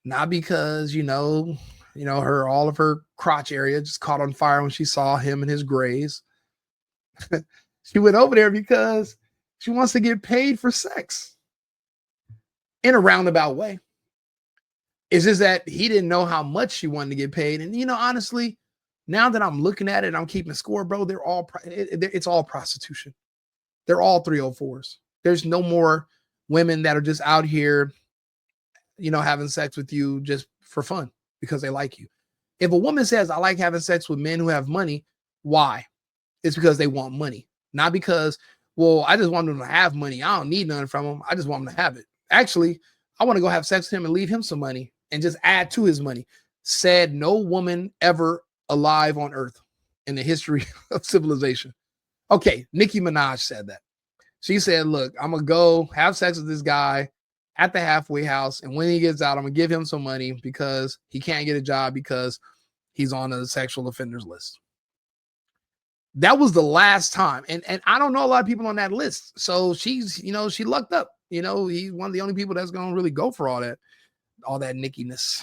Not because, you know, all of her crotch area just caught on fire when she saw him and his grays. She went over there because she wants to get paid for sex in a roundabout way. It's just that he didn't know how much she wanted to get paid. And, you know, honestly, now that I'm looking at it, I'm keeping score, bro. It's all prostitution. They're all 304s. There's no more women that are just out here, you know, having sex with you just for fun because they like you. If a woman says, I like having sex with men who have money, why? It's because they want money. Not because, well, I just want them to have money. I don't need nothing from them. I just want them to have it. Actually, I want to go have sex with him and leave him some money and just add to his money. Said no woman ever alive on earth in the history of civilization. Okay, Nicki Minaj said that. She said, look, I'm going to go have sex with this guy at the halfway house. And when he gets out, I'm going to give him some money because he can't get a job because he's on a sexual offenders list. That was the last time. And I don't know a lot of people on that list. So she's, you know, she lucked up. You know, he's one of the only people that's going to really go for all that Nickiness.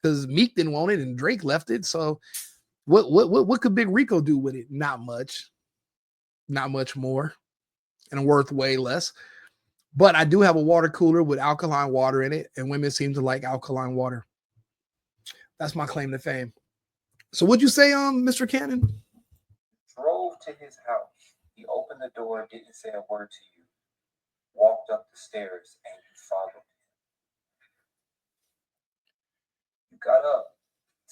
Because Meek didn't want it and Drake left it. So what could Big Rico do with it? Not much. Not much more. And worth way less. But I do have a water cooler with alkaline water in it. And women seem to like alkaline water. That's my claim to fame. So what'd you say, Mr. Cannon? Drove to his house. He opened the door, didn't say a word to you. Walked up the stairs and you followed him. You got up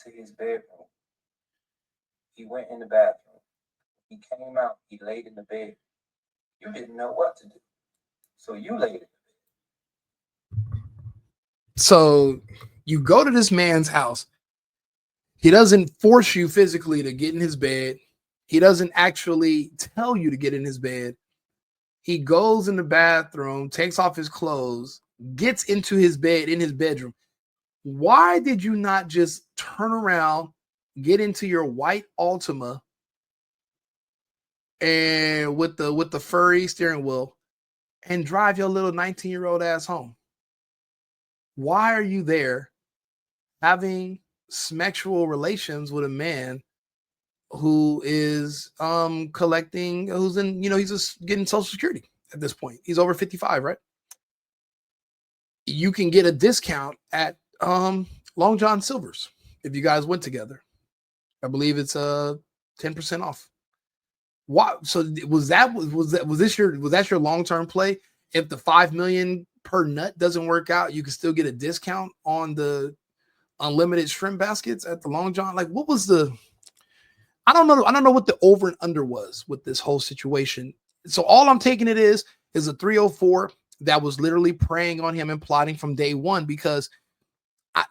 to his bedroom. He went in the bathroom. He came out. He laid in the bed. You didn't know what to do. So you laid in the bed. So you go to this man's house. He doesn't force you physically to get in his bed. He doesn't actually tell you to get in his bed. He goes in the bathroom, takes off his clothes, gets into his bed in his bedroom. Why did you not just turn around, get into your white Altima and with the furry steering wheel and drive your little 19-year-old ass home? Why are you there having sexual relations with a man who is collecting, who's in, you know, he's just getting Social Security at this point. He's over 55, right? You can get a discount at Long John Silver's if you guys went together. I believe it's 10% off. Why? So was that your long-term play? If the $5 million per nut doesn't work out, you can still get a discount on the unlimited shrimp baskets at the Long John. Like, what was the? I don't know what the over and under was with this whole situation. So all I'm taking it is a 304 that was literally preying on him and plotting from day one because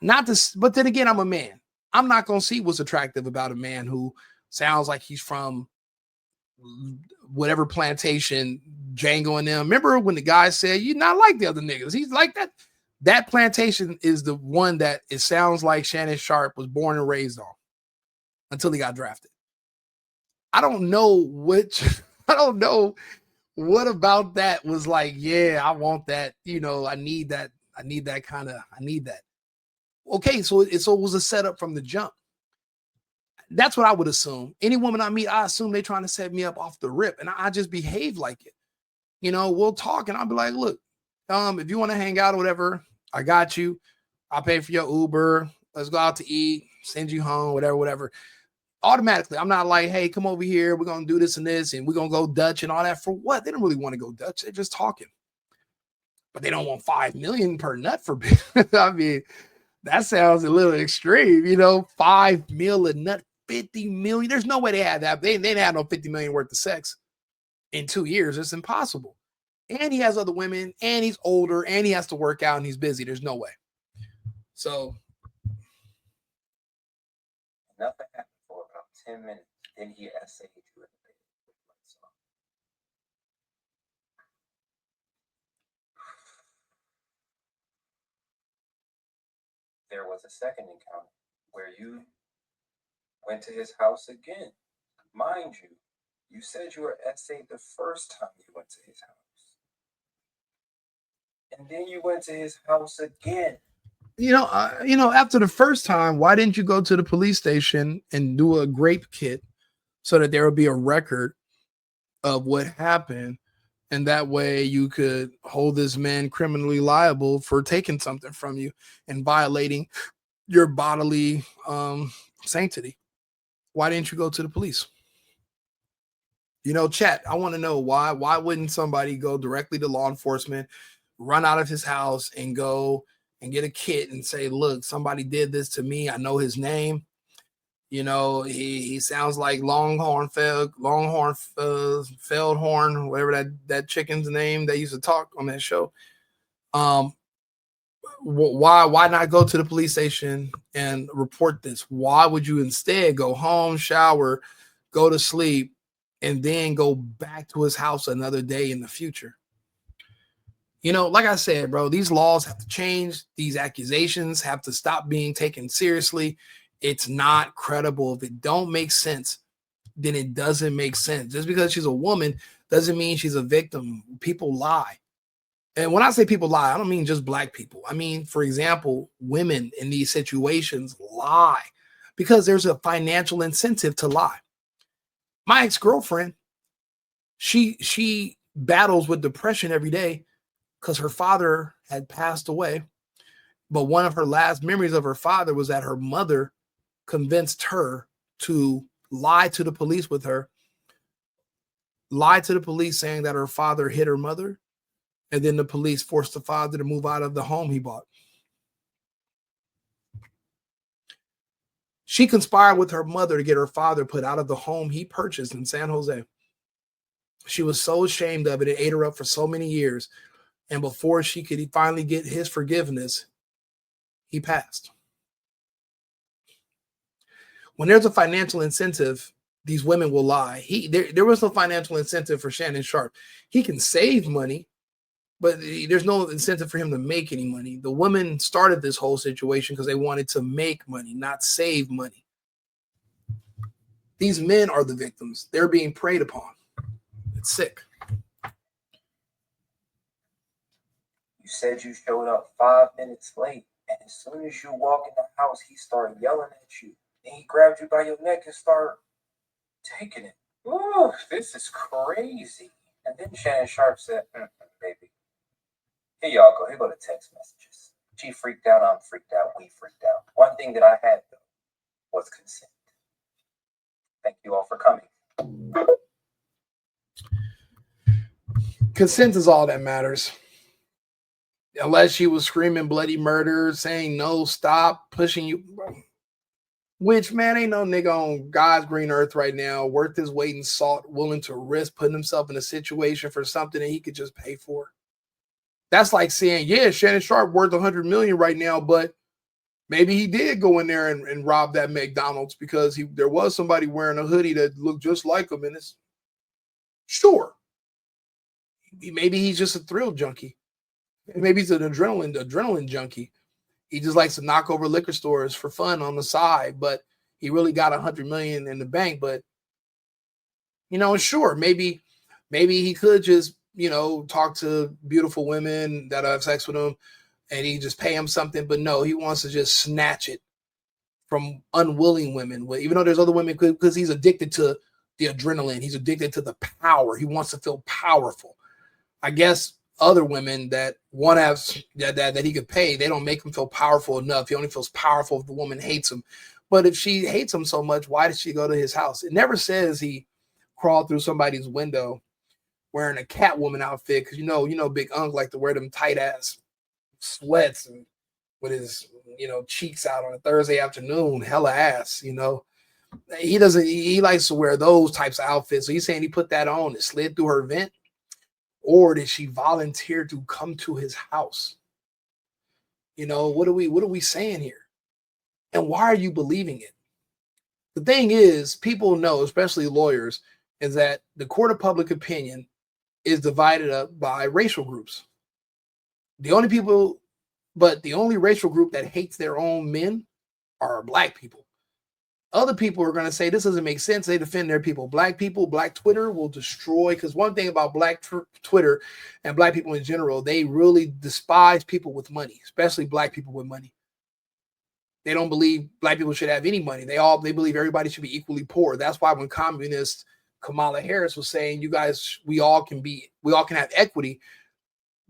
but then again, I'm a man. I'm not going to see what's attractive about a man who sounds like he's from whatever plantation, Django and them. Remember when the guy said, you're not like the other niggas. He's like that. That plantation is the one that it sounds like Shannon Sharpe was born and raised on until he got drafted. I don't know which, I don't know what about that was like, yeah, I want that. You know, I need that. I need that kind of, I need that. Okay, so it was a setup from the jump. That's what I would assume. Any woman I meet, I assume they're trying to set me up off the rip, and I just behave like it. You know, we'll talk, and I'll be like, look, if you want to hang out or whatever, I got you. I'll pay for your Uber. Let's go out to eat, send you home, whatever. Automatically, I'm not like, hey, come over here. We're going to do this and this, and we're going to go Dutch and all that. For what? They don't really want to go Dutch. They're just talking. But they don't want $5 million per nut for I mean, that sounds a little extreme, you know, $5 million a nut, $50 million. There's no way they had that. They didn't have no $50 million worth of sex in 2 years. It's impossible. And he has other women, and he's older, and he has to work out, and he's busy. There's no way. So nothing happened for about 10 minutes. Then he essayed you in the bed with the lights on. There was a second encounter where you went to his house again. Mind you, you said you were essayed the first time you went to his house. And then you went to his house again. After the first time, why didn't you go to the police station and do a grape kit so that there would be a record of what happened? And that way you could hold this man criminally liable for taking something from you and violating your bodily sanctity. Why didn't you go to the police? Chat, I want to know why wouldn't somebody go directly to law enforcement, run out of his house and go and get a kit and say, look, somebody did this to me. I know his name. He sounds like Feldhorn, whatever that chicken's name that used to talk on that show. Why not go to the police station and report this? Why would you instead go home, shower, go to sleep, and then go back to his house another day in the future? Like I said, bro, these laws have to change. These accusations have to stop being taken seriously. It's not credible. If it don't make sense, then it doesn't make sense. Just because she's a woman doesn't mean she's a victim. People lie. And when I say people lie, I don't mean just black people. I mean, for example, women in these situations lie because there's a financial incentive to lie. My ex-girlfriend, she battles with depression every day because her father had passed away. But one of her last memories of her father was that her mother convinced her to lie to the police with her, lie to the police saying that her father hit her mother, and then the police forced the father to move out of the home he bought. She conspired with her mother to get her father put out of the home he purchased in San Jose. She was so ashamed of it, it ate her up for so many years. And before she could finally get his forgiveness, he passed. When there's a financial incentive, these women will lie. There was no financial incentive for Shannon Sharpe. He can save money, but there's no incentive for him to make any money. The women started this whole situation because they wanted to make money, not save money. These men are the victims. They're being preyed upon. It's sick. You said you showed up 5 minutes late, and as soon as you walk in the house, he started yelling at you. Then he grabbed you by your neck and started taking it. Ooh, this is crazy. And then Shannon Sharpe said, baby, here y'all go. Here go the text messages. She freaked out. I'm freaked out. We freaked out. One thing that I had, though, was consent. Thank you all for coming. Consent is all that matters. Unless she was screaming bloody murder, saying no, stop, pushing you. Which, man, ain't no nigga on God's green earth right now worth his weight in salt, willing to risk putting himself in a situation for something that he could just pay for. That's like saying, yeah, Shannon Sharpe worth $100 million right now, but maybe he did go in there and rob that McDonald's because there was somebody wearing a hoodie that looked just like him. And it's sure. Maybe he's just a thrill junkie. Maybe he's an adrenaline junkie. He just likes to knock over liquor stores for fun on the side, but he really got $100 million in the bank. But You know, and sure, maybe he could just, you know, talk to beautiful women that have sex with him and he just pay him something. But no, he wants to just snatch it from unwilling women. Even though there's other women, because he's addicted to the adrenaline. He's addicted to the power. He wants to feel powerful. I guess other women that want to have that he could pay, they don't make him feel powerful enough. He only feels powerful if the woman hates him. But if she hates him so much, why did she go to his house? It never says he crawled through somebody's window wearing a Catwoman outfit, because you know Big Unc like to wear them tight ass sweats and with his, you know, cheeks out on a Thursday afternoon, hella ass, you know. He likes to wear those types of outfits. So he's saying he put that on and slid through her vent, or did she volunteer to come to his house? You know, what are we saying here? And why are you believing it? The thing is, people know, especially lawyers, is that the court of public opinion is divided up by racial groups. The only racial group that hates their own men are black people. Other people are going to say this doesn't make sense. They defend their people. Black people, black Twitter will destroy, because one thing about black Twitter and black people in general, they really despise people with money, especially black people with money. They don't believe black people should have any money. They believe everybody should be equally poor. That's why when communist Kamala Harris was saying, you guys, we all can have equity,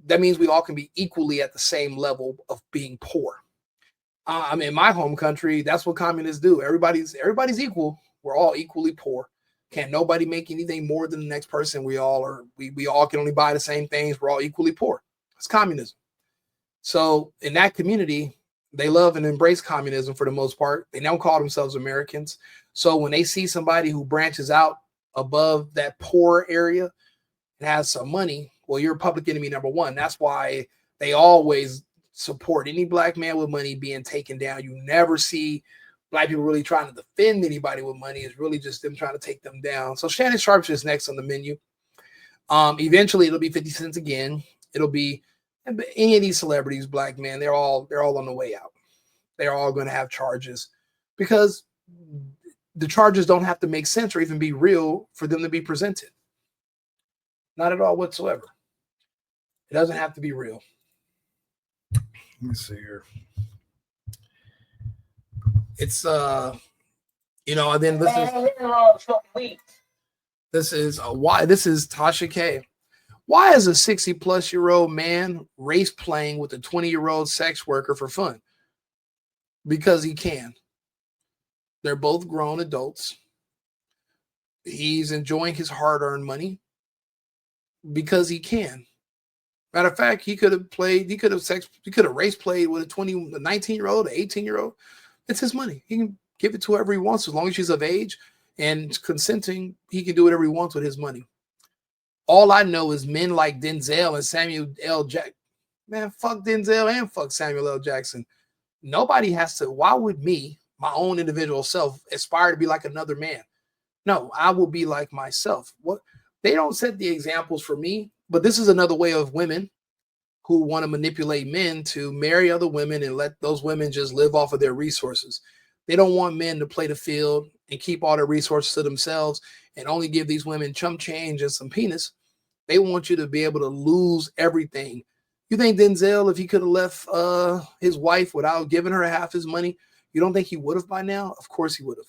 that means we all can be equally at the same level of being poor. I mean, in my home country, that's what communists do. Everybody's equal. We're all equally poor. Can't nobody make anything more than the next person. We all can only buy the same things. We're all equally poor. It's communism. So in that community, they love and embrace communism for the most part. They don't call themselves Americans. So when they see somebody who branches out above that poor area and has some money, well, you're public enemy number one. That's why they always support any black man with money being taken down. You never see black people really trying to defend anybody with money. It's really just them trying to take them down. So Shannon Sharpe is next on the menu. Eventually it'll be 50 Cent again. It'll be any of these celebrities, black men, they're all on the way out. They're all going to have charges, because the charges don't have to make sense or even be real for them to be presented. Not at all whatsoever. It doesn't have to be real. Let me see here. It's you know, and then this is Tasha K. Why is a 60-plus-year-old man race playing with a 20-year-old sex worker for fun? Because he can. They're both grown adults. He's enjoying his hard-earned money because he can. Matter of fact, he could have race played with a 19-year-old, an 18-year-old. It's his money. He can give it to whoever he wants, as long as she's of age and consenting. He can do whatever he wants with his money. All I know is men like Denzel and Samuel L. Jackson. Man, fuck Denzel and fuck Samuel L. Jackson. Nobody has to. Why would me, my own individual self, aspire to be like another man? No, I will be like myself. What? They don't set the examples for me, but this is another way of women who want to manipulate men to marry other women and let those women just live off of their resources. They don't want men to play the field and keep all their resources to themselves and only give these women chump change and some penis. They want you to be able to lose everything. You think Denzel, if he could have left his wife without giving her half his money, you don't think he would have by now? Of course he would have.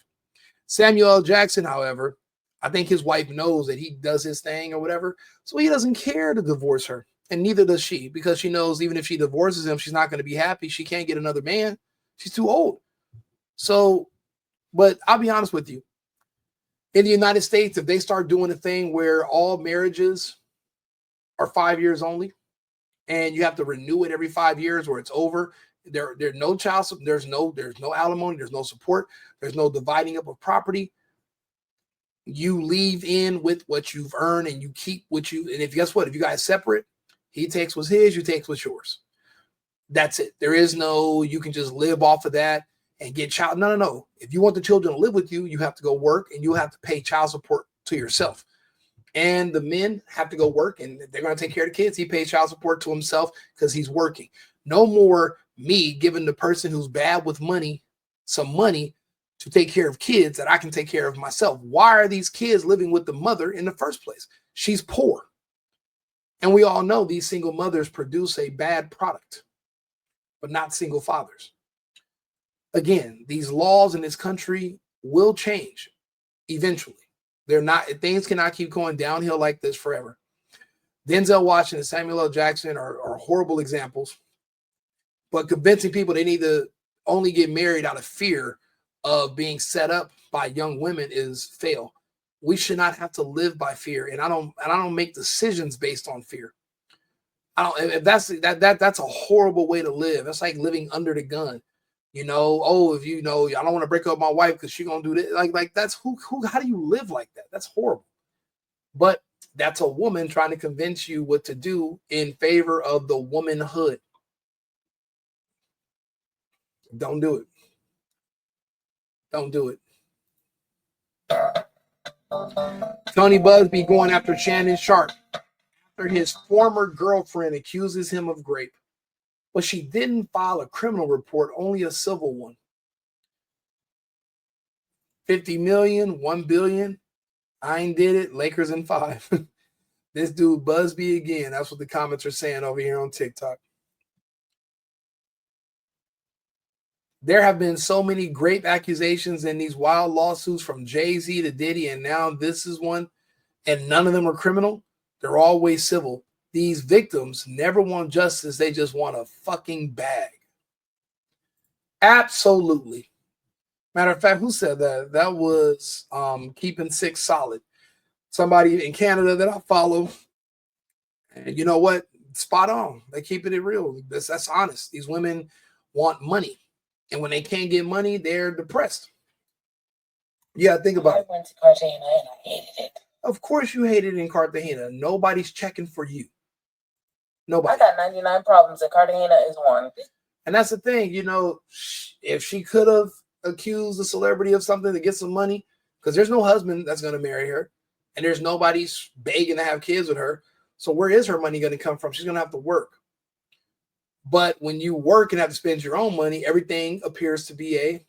Samuel L. Jackson, however, I think his wife knows that he does his thing or whatever, so he doesn't care to divorce her, and neither does she, because she knows even if she divorces him, she's not going to be happy. She can't get another man. She's too old. So, but I'll be honest with you. In the United States, if they start doing a thing where all marriages are 5 years only, and you have to renew it every 5 years or it's over, there's no child, there's no alimony, there's no support, there's no dividing up of property. You leave in with what you've earned and you keep what you, and if guess what, if you guys separate, he takes what's his, you take what's yours. That's it. There is no, you can just live off of that and get child. No. If you want the children to live with you, you have to go work and you have to pay child support to yourself. And the men have to go work and they're going to take care of the kids. He pays child support to himself because he's working. No more me giving the person who's bad with money some money to take care of kids that I can take care of myself. Why are these kids living with the mother in the first place? She's poor. And we all know these single mothers produce a bad product, but not single fathers. Again, these laws in this country will change eventually. Things cannot keep going downhill like this forever. Denzel Washington and Samuel L. Jackson are horrible examples, but convincing people they need to only get married out of fear of being set up by young women is fail. We should not have to live by fear, and I don't make decisions based on fear. If that's a horrible way to live. That's like living under the gun. If I don't want to break up my wife because she's gonna do this. Like that's how do you live like that? That's horrible. But that's a woman trying to convince you what to do in favor of the womanhood. Don't do it. Don't do it. Tony Busbee going after Shannon Sharpe after his former girlfriend accuses him of rape. But she didn't file a criminal report, only a civil one. 50 million, 1 billion. I ain't did it. Lakers in 5. This dude Busbee again. That's what the comments are saying over here on TikTok. There have been so many grape accusations in these wild lawsuits from Jay-Z to Diddy, and now this is one, and none of them are criminal. They're always civil. These victims never want justice. They just want a fucking bag. Absolutely. Matter of fact, who said that? That was Keeping Six Solid. Somebody in Canada that I follow. And you know what? Spot on. They keeping it real. That's honest. These women want money. And when they can't get money, they're depressed. Yeah, think about it. I went to Cartagena and I hated it. Of course you hated it in Cartagena. Nobody's checking for you. Nobody. I got 99 problems and Cartagena is one. And that's the thing, if she could have accused the celebrity of something to get some money, because there's no husband that's going to marry her, and there's nobody begging to have kids with her. So where is her money going to come from? She's going to have to work. But when you work and have to spend your own money, everything appears to be This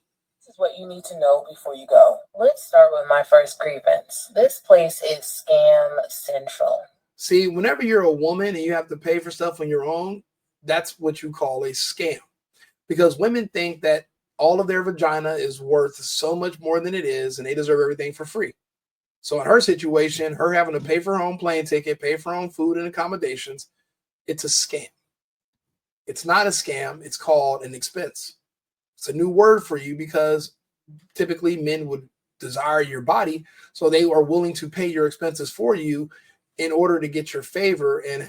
is what you need to know before you go. Let's start with my first grievance. This place is scam central. See, whenever you're a woman and you have to pay for stuff on your own, that's what you call a scam. Because women think that all of their vagina is worth so much more than it is, and they deserve everything for free. So in her situation, her having to pay for her own plane ticket, pay for her own food and accommodations, it's a scam. It's not a scam. It's called an expense. It's a new word for you because typically men would desire your body, so they are willing to pay your expenses for you in order to get your favor and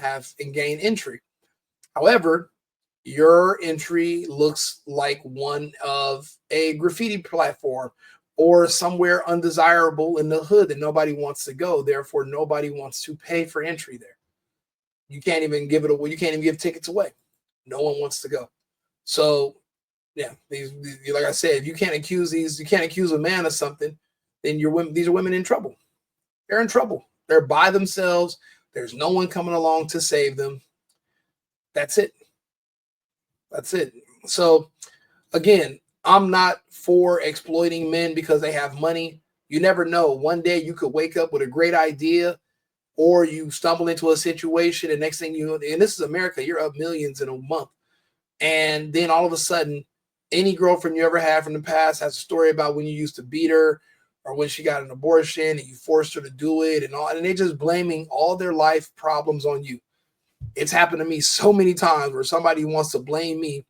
gain entry. However, your entry looks like one of a graffiti platform or somewhere undesirable in the hood that nobody wants to go. Therefore, nobody wants to pay for entry there. You can't even give it away. You can't even give tickets away. No one wants to go. So, yeah, these like I said, if you can't accuse a man of something, then these are women in trouble. They're in trouble. They're by themselves. There's no one coming along to save them. That's it. That's it. So, again, I'm not for exploiting men because they have money. You never know. One day you could wake up with a great idea, or you stumble into a situation, and next thing you know, and this is America, you're up millions in a month. And then all of a sudden, any girlfriend you ever had from the past has a story about when you used to beat her or when she got an abortion and you forced her to do it and they're just blaming all their life problems on you. It's happened to me so many times where somebody wants to blame me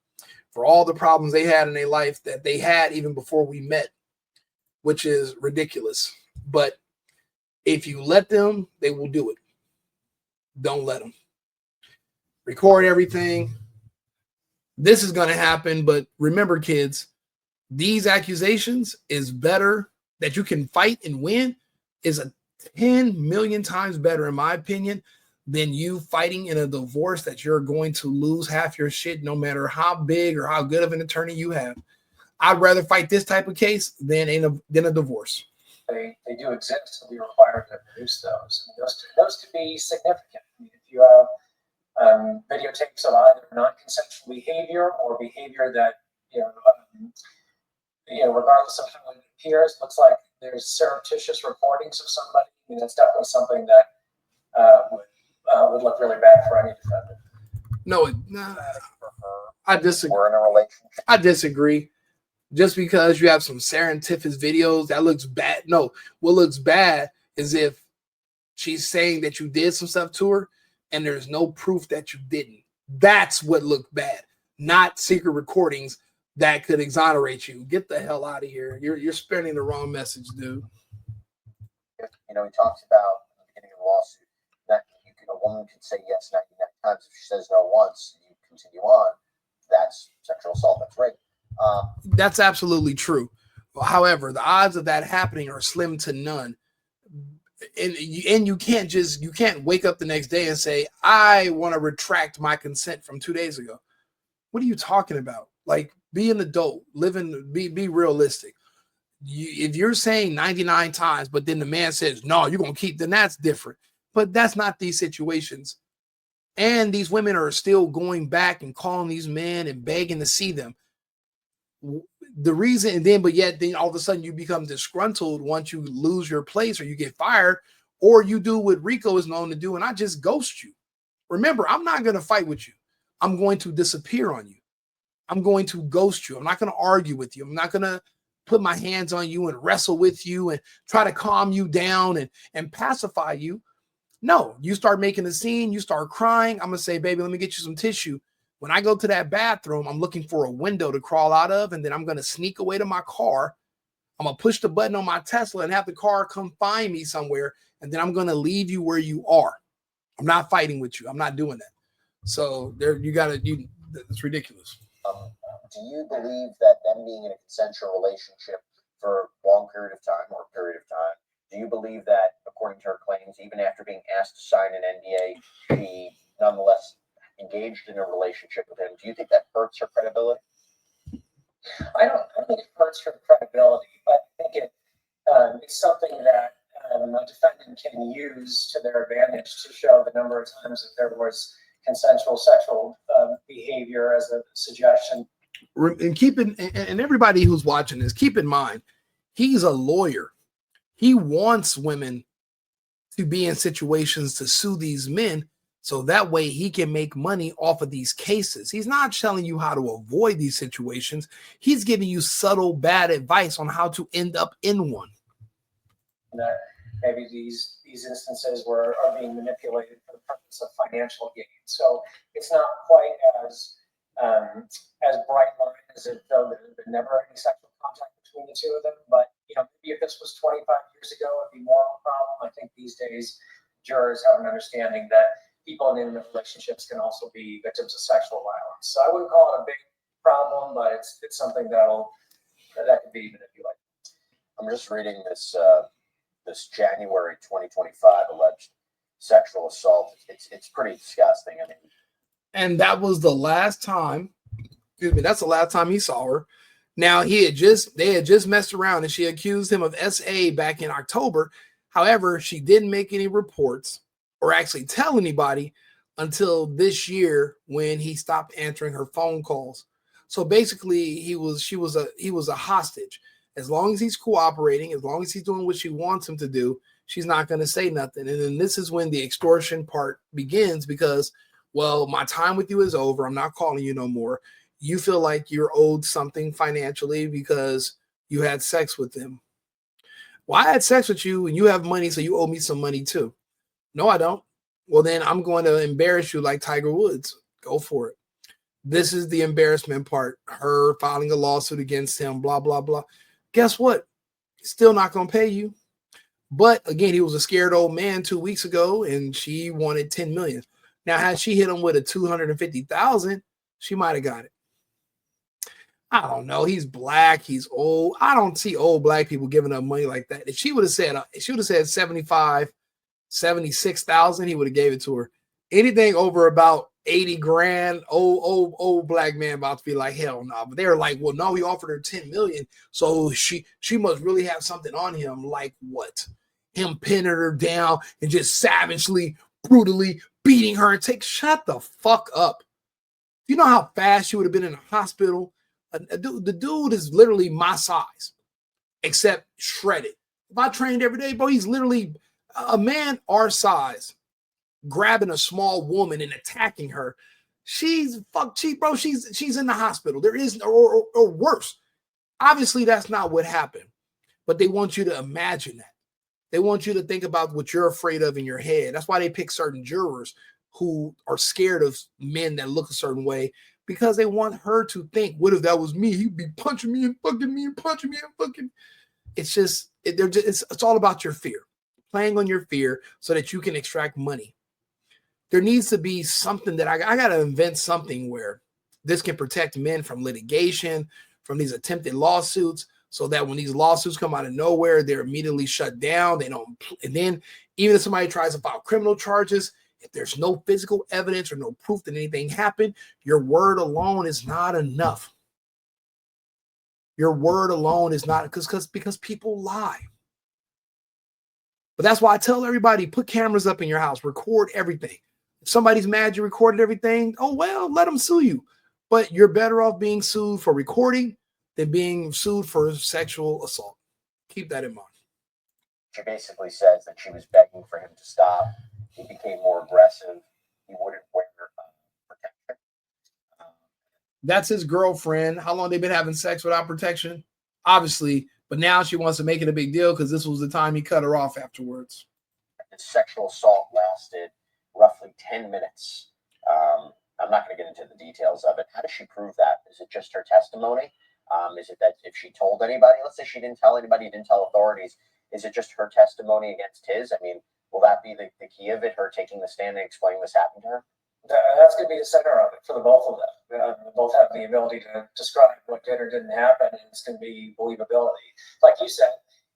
for all the problems they had in their life that they had even before we met, which is ridiculous. But if you let them, they will do it. Don't let them. Record everything. This is going to happen, but remember, kids, these accusations is better that you can fight and win is a 10 million times better, in my opinion, than you fighting in a divorce that you're going to lose half your shit no matter how big or how good of an attorney you have. I'd rather fight this type of case than a divorce. They do exist, and we require to produce those. And those could be significant. I mean, if you have videotapes of either non-consensual behavior or behavior that regardless of how it appears. Looks like there's surreptitious recordings of somebody. I mean, that's definitely something that would look really bad for any defendant. No, I disagree. We're in a relationship. I disagree. Just because you have some serendipitous videos, that looks bad. No, what looks bad is if she's saying that you did some stuff to her and there's no proof that you didn't. That's what looked bad, not secret recordings that could exonerate you. Get the hell out of here. You're spreading the wrong message, dude. You know, he talks about in the beginning of the lawsuit that a woman can say yes 99 times. If she says no once, you continue on. That's sexual assault. That's rape. That's absolutely true. However, the odds of that happening are slim to none. And you can't wake up the next day and say, I want to retract my consent from 2 days ago. What are you talking about? Like, be an adult, be realistic. If you're saying 99 times, but then the man says, no, you're going to keep, then that's different. But that's not these situations. And these women are still going back and calling these men and begging to see them. The reason, and then, but yet then all of a sudden you become disgruntled once you lose your place or you get fired, or you do what RICO is known to do, and I just ghost you. Remember, I'm not going to fight with you. I'm going to disappear on you. I'm going to ghost you. I'm not going to argue with you. I'm not going to put my hands on you and wrestle with you and try to calm you down and pacify you. No, you start making a scene, you start crying. I'm going to say, baby, let me get you some tissue. When I go to that bathroom, I'm looking for a window to crawl out of, and then I'm going to sneak away to my car. I'm going to push the button on my Tesla and have the car come find me somewhere, and then I'm going to leave you where you are. I'm not fighting with you. I'm not doing that. So there, it's ridiculous. Do you believe that them being in a consensual relationship for a long period of time or a period of time, do you believe that, according to her claims, even after being asked to sign an NDA, she nonetheless engaged in a relationship with him? Do you think that hurts her credibility? I don't think it hurts her credibility, but I think it's something that a defendant can use to their advantage to show the number of times that there was consensual sexual behavior as a suggestion. And everybody who's watching this, keep in mind, he's a lawyer. He wants women to be in situations to sue these men so that way he can make money off of these cases. He's not telling you how to avoid these situations. He's giving you subtle bad advice on how to end up in one. That maybe these instances are being manipulated for the purpose of financial gain. So it's not quite as bright line as if though there had been never any sexual contact between the two of them. But maybe if this was 25 years ago, it'd be more of a problem. I think these days jurors have an understanding that people in intimate relationships can also be victims of sexual violence. So I wouldn't call it a big problem, but it's something that could be manipulated. I'm just reading this January 2025 alleged sexual assault. It's pretty disgusting. I mean, and that was the last time. Excuse me. That's the last time he saw her. Now they had just messed around, and she accused him of SA back in October. However, she didn't make any reports or actually tell anybody until this year when he stopped answering her phone calls. So basically, he was a hostage. As long as he's cooperating, as long as he's doing what she wants him to do, she's not going to say nothing. And then this is when the extortion part begins because, well, my time with you is over. I'm not calling you no more. You feel like you're owed something financially because you had sex with him. Well, I had sex with you and you have money, so you owe me some money too. No, I don't. Well, then I'm going to embarrass you like Tiger Woods. Go for it. This is the embarrassment part. Her filing a lawsuit against him, blah, blah, blah. Guess what? He's still not going to pay you. But again, he was a scared old man 2 weeks ago and she wanted 10 million. Now, had she hit him with a 250,000, she might have got it. I don't know. He's black. He's old. I don't see old black people giving up money like that. If she would have said 75, 76,000, he would have gave it to her. Anything over about 80 grand, old black man about to be like, hell no. But they were like, well, no, he offered her 10 million. So she must really have something on him. Like what? Him pinning her down and just savagely, brutally beating her and shut the fuck up. You know how fast she would have been in a hospital? The dude is literally my size. except shredded. If I trained every day, bro, he's literally a man our size grabbing a small woman and attacking her. She's in the hospital. There is, or worse. Obviously, that's not what happened, but they want you to imagine that. They want you to think about what you're afraid of in your head. That's why they pick certain jurors who are scared of men that look a certain way, because they want her to think, what if that was me? He'd be punching me and fucking me and punching me and fucking. It's just, it's all about your fear, playing on your fear so that you can extract money. There needs to be something that I got to invent something where this can protect men from litigation, from these attempted lawsuits, so that when these lawsuits come out of nowhere, they're immediately shut down. They don't, and then even if somebody tries to file criminal charges, if there's no physical evidence or no proof that anything happened, your word alone is not enough. Your word alone is not, because people lie. But that's why I tell everybody, put cameras up in your house, record everything. If somebody's mad you recorded everything, oh well, let them sue you. But you're better off being sued for recording than being sued for sexual assault. Keep that in mind. She basically says that she was begging for him to stop. He became more aggressive. He wouldn't wear protection. That's his girlfriend. How long they been having sex without protection? Obviously, but now she wants to make it a big deal because this was the time he cut her off afterwards. The sexual assault lasted roughly 10 minutes. I'm not going to get into the details of it. How does she prove that? Is it just her testimony? Is it that if she told anybody, let's say she didn't tell anybody, didn't tell authorities, is it just her testimony against his? I mean, will that be the key of it, her taking the stand and explaining this happened to her? That's going to be the center of it for the both of them. They both have the ability to describe what did or didn't happen, and it's going to be believability. Like you said,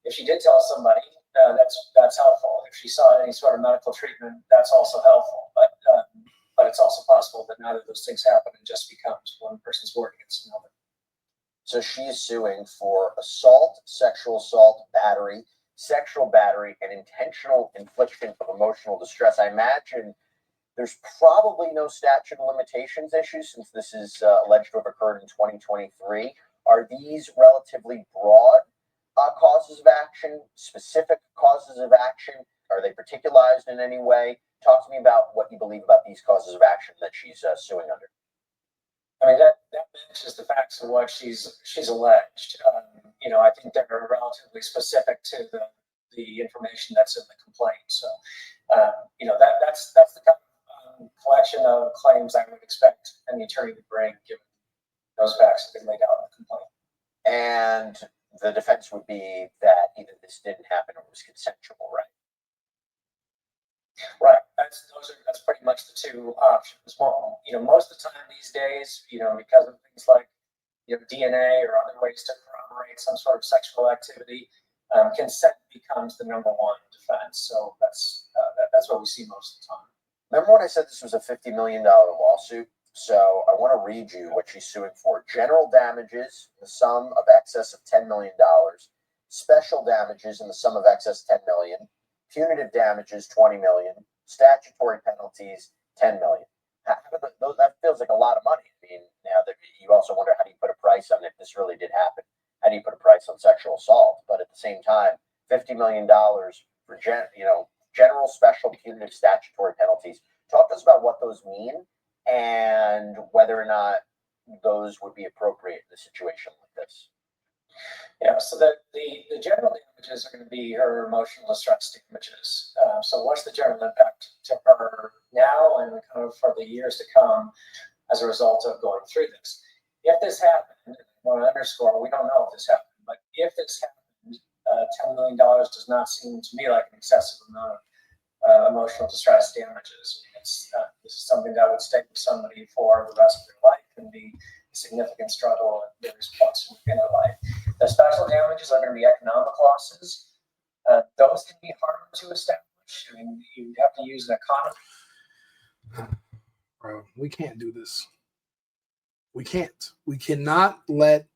if she did tell somebody, that's helpful. If she saw any sort of medical treatment, that's also helpful. But it's also possible that neither of those things happen and just becomes one person's word against another. So she is suing for assault, sexual assault, battery, sexual battery, and intentional infliction of emotional distress. I imagine there's probably no statute of limitations issues since this is alleged to have occurred in 2023. Are these relatively broad causes of action, specific causes of action? Are they particularized in any way? Talk to me about what you believe about these causes of action that she's suing under. I mean, that matches the facts of what she's alleged. I think they're relatively specific to the information that's in the complaint. So, that's the kind of collection of claims I would expect any attorney to bring, given those facts have been laid out in the complaint. And the defense would be that either this didn't happen or it was consensual, right? Right. That's pretty much the two options. Well, most of the time these days, because of things like DNA or other ways to corroborate some sort of sexual activity, consent becomes the number one defense. So that's what we see most of the time. Remember when I said this was a $50 million lawsuit? So I want to read you what she's suing for. General damages, the sum of excess of $10 million. Special damages in the sum of excess $10 million. Punitive damages, $20 million. Statutory penalties, $10 million. That feels like a lot of money. I mean, now that you also wonder, how do you put a price on if this really did happen? How do you put a price on sexual assault? But at the same time, $50 million for general, special, punitive, statutory penalties. Talk to us about what those mean and whether or not those would be appropriate in a situation like this. Yeah, so the general damages are going to be her emotional distress damages. So what's the general impact to her now and kind of for the years to come as a result of going through this? If this happened, I want to underscore, we don't know if this happened, but if this happened, $10 million does not seem to me like an excessive amount of emotional distress damages. This is something that would stay with somebody for the rest of their life and be a significant struggle at various points in their life. The special damages are going to be economic losses. Those can be hard to establish. I mean, you have to use an economy. Bro, we can't do this. We can't. We cannot let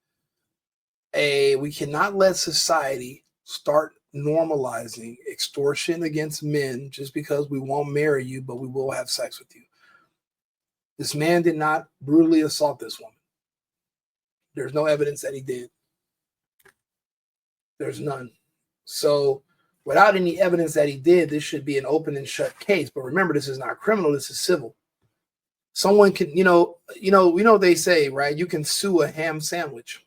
society start normalizing extortion against men just because we won't marry you, but we will have sex with you. This man did not brutally assault this woman. There's no evidence that he did. There's none. So without any evidence that he did, this should be an open and shut case. But remember, this is not criminal. This is civil. Someone can, you know what they say, right? You can sue a ham sandwich.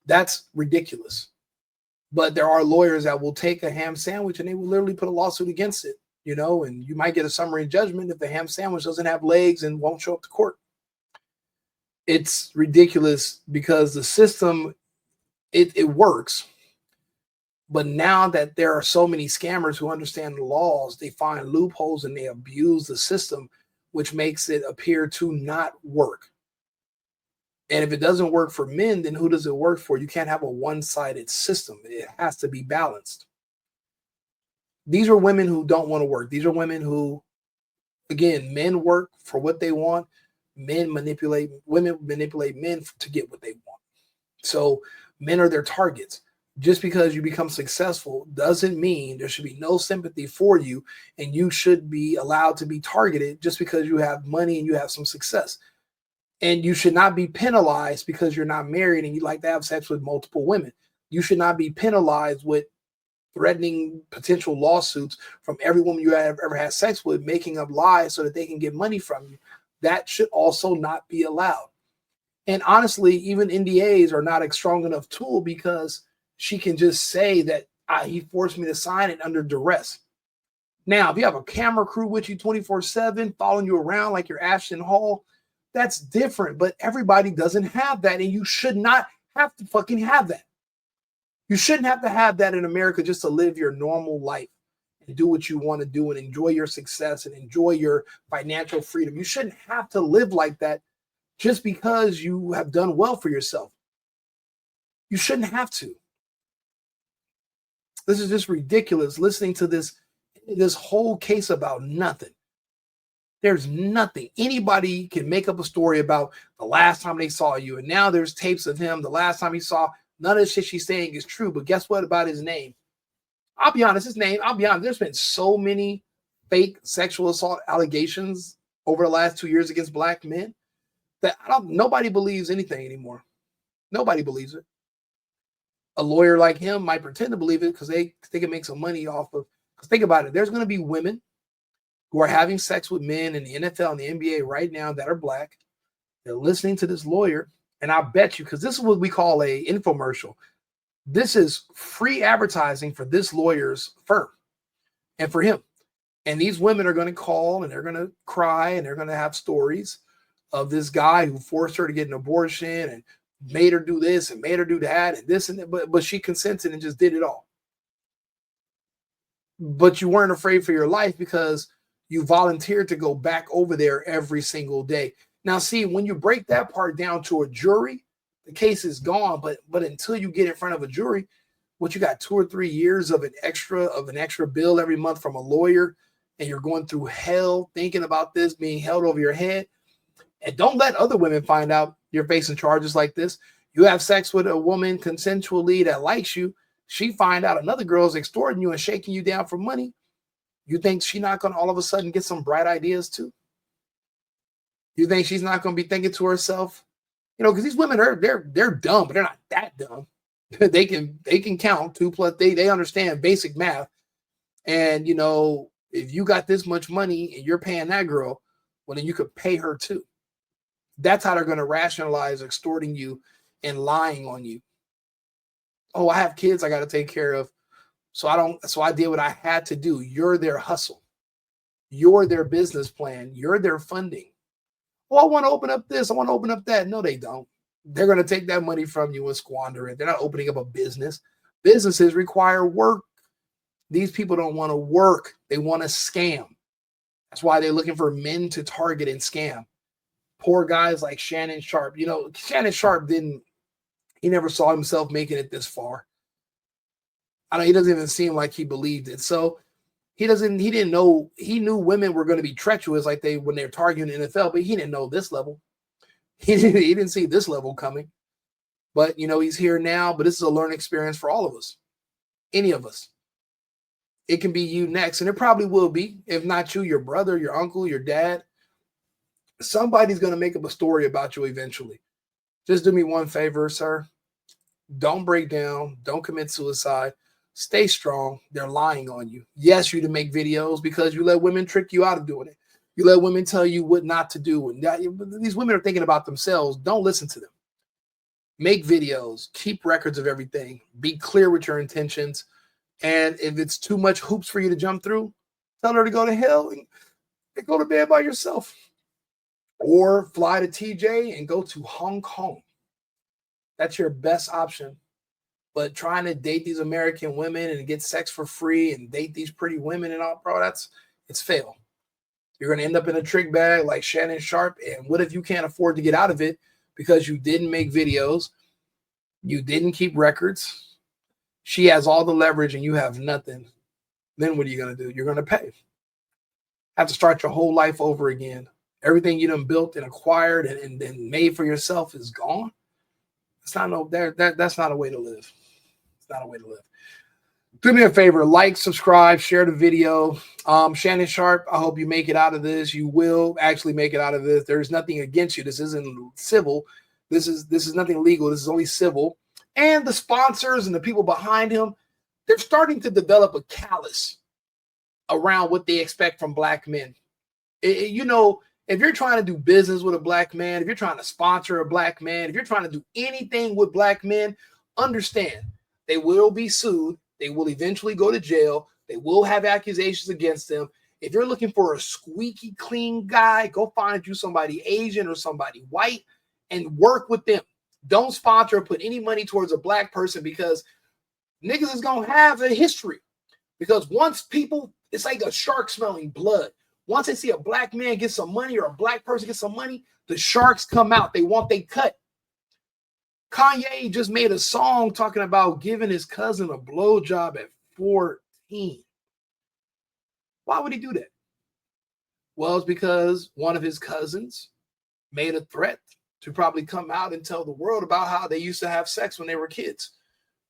That's ridiculous. But there are lawyers that will take a ham sandwich and they will literally put a lawsuit against it, and you might get a summary judgment if the ham sandwich doesn't have legs and won't show up to court. It's ridiculous because the system, it works. But now that there are so many scammers who understand the laws, they find loopholes and they abuse the system, which makes it appear to not work. And if it doesn't work for men, then who does it work for? You can't have a one-sided system. It has to be balanced. These are women who don't want to work. These are women who, again, men work for what they want. Women manipulate men to get what they want. So men are their targets. Just because you become successful doesn't mean there should be no sympathy for you, and you should be allowed to be targeted just because you have money and you have some success. And you should not be penalized because you're not married and you like to have sex with multiple women. You should not be penalized with threatening potential lawsuits from every woman you have ever had sex with, making up lies so that they can get money from you. That should also not be allowed. And honestly, even NDAs are not a strong enough tool because she can just say that he forced me to sign it under duress. Now, if you have a camera crew with you 24/7, following you around like you're Ashton Hall, that's different. But everybody doesn't have that, and you should not have to fucking have that. You shouldn't have to have that in America just to live your normal life and do what you want to do and enjoy your success and enjoy your financial freedom. You shouldn't have to live like that just because you have done well for yourself. You shouldn't have to. This is just ridiculous listening to this whole case about nothing. There's nothing. Anybody can make up a story about the last time they saw you. And now there's tapes of him the last time he saw. None of the shit she's saying is true. But guess what about his name? I'll be honest, there's been so many fake sexual assault allegations over the last 2 years against black men that nobody believes anything anymore. Nobody believes it. A lawyer like him might pretend to believe it because they can make some money off of. Because think about it, there's going to be women who are having sex with men in the NFL and the NBA right now that are black. They're listening to this lawyer, and I bet you, because this is what we call a infomercial. This is free advertising for this lawyer's firm and for him. And these women are going to call and they're going to cry and they're going to have stories of this guy who forced her to get an abortion and made her do this and made her do that and this and that, but she consented and just did it all. But you weren't afraid for your life because you volunteered to go back over there every single day. Now, see, when you break that part down to a jury, the case is gone. But until you get in front of a jury, what you got 2 or 3 years of an extra bill every month from a lawyer, and you're going through hell thinking about this being held over your head. And don't let other women find out you're facing charges like this. You have sex with a woman consensually that likes you. She find out another girl's extorting you and shaking you down for money. You think she's not going to all of a sudden get some bright ideas too? You think she's not going to be thinking to herself, because these women they're dumb, but they're not that dumb. they can count 2 plus. They understand basic math. And if you got this much money and you're paying that girl, well, then you could pay her too. That's how they're going to rationalize extorting you and lying on you. Oh, I have kids I got to take care of. So I did what I had to do. You're their hustle. You're their business plan. You're their funding. Oh, I want to open up this. I want to open up that. No, they don't. They're going to take that money from you and squander it. They're not opening up a business. Businesses require work. These people don't want to work. They want to scam. That's why they're looking for men to target and scam. Poor guys like Shannon Sharpe. Shannon Sharpe he never saw himself making it this far. He doesn't even seem like he believed it. So he didn't know, he knew women were going to be treacherous when they're targeting the NFL, but he didn't know this level. He didn't see this level coming. But, he's here now, but this is a learning experience for all of us. Any of us. It can be you next, and it probably will be. If not you, your brother, your uncle, your dad. Somebody's going to make up a story about you eventually. Just do me one favor, sir. Don't break down. Don't commit suicide. Stay strong. They're lying on you. Yes, you to make videos because you let women trick you out of doing it. You let women tell you what not to do. And these women are thinking about themselves. Don't listen to them. Make videos. Keep records of everything. Be clear with your intentions. And if it's too much hoops for you to jump through, tell her to go to hell and go to bed by yourself. Or fly to TJ and go to Hong Kong. That's your best option. But trying to date these American women and get sex for free and date these pretty women and all, bro, it's fail. You're going to end up in a trick bag like Shannon Sharpe. And what if you can't afford to get out of it because you didn't make videos, you didn't keep records, she has all the leverage and you have nothing? Then what are you going to do? You're going to pay. Have to start your whole life over again. Everything you done built and acquired and made for yourself is gone. It's not that's not a way to live. It's not a way to live. Do me a favor, like, subscribe, share the video. Shannon Sharpe, I hope you make it out of this. You will actually make it out of this. There's nothing against you. This isn't civil. This is nothing legal. This is only civil. And the sponsors and the people behind him, they're starting to develop a callous around what they expect from black men. You know, if you're trying to do business with a black man, if you're trying to sponsor a black man, if you're trying to do anything with black men, understand they will be sued. They will eventually go to jail. They will have accusations against them. If you're looking for a squeaky clean guy, go find you somebody Asian or somebody white and work with them. Don't sponsor or put any money towards a black person because niggas is going to have a history. Because once people, it's like a shark smelling blood. Once they see a black man get some money or a black person get some money, the sharks come out. They want they cut. Kanye just made a song talking about giving his cousin a blowjob at 14. Why would he do that? Well, it's because one of his cousins made a threat to probably come out and tell the world about how they used to have sex when they were kids.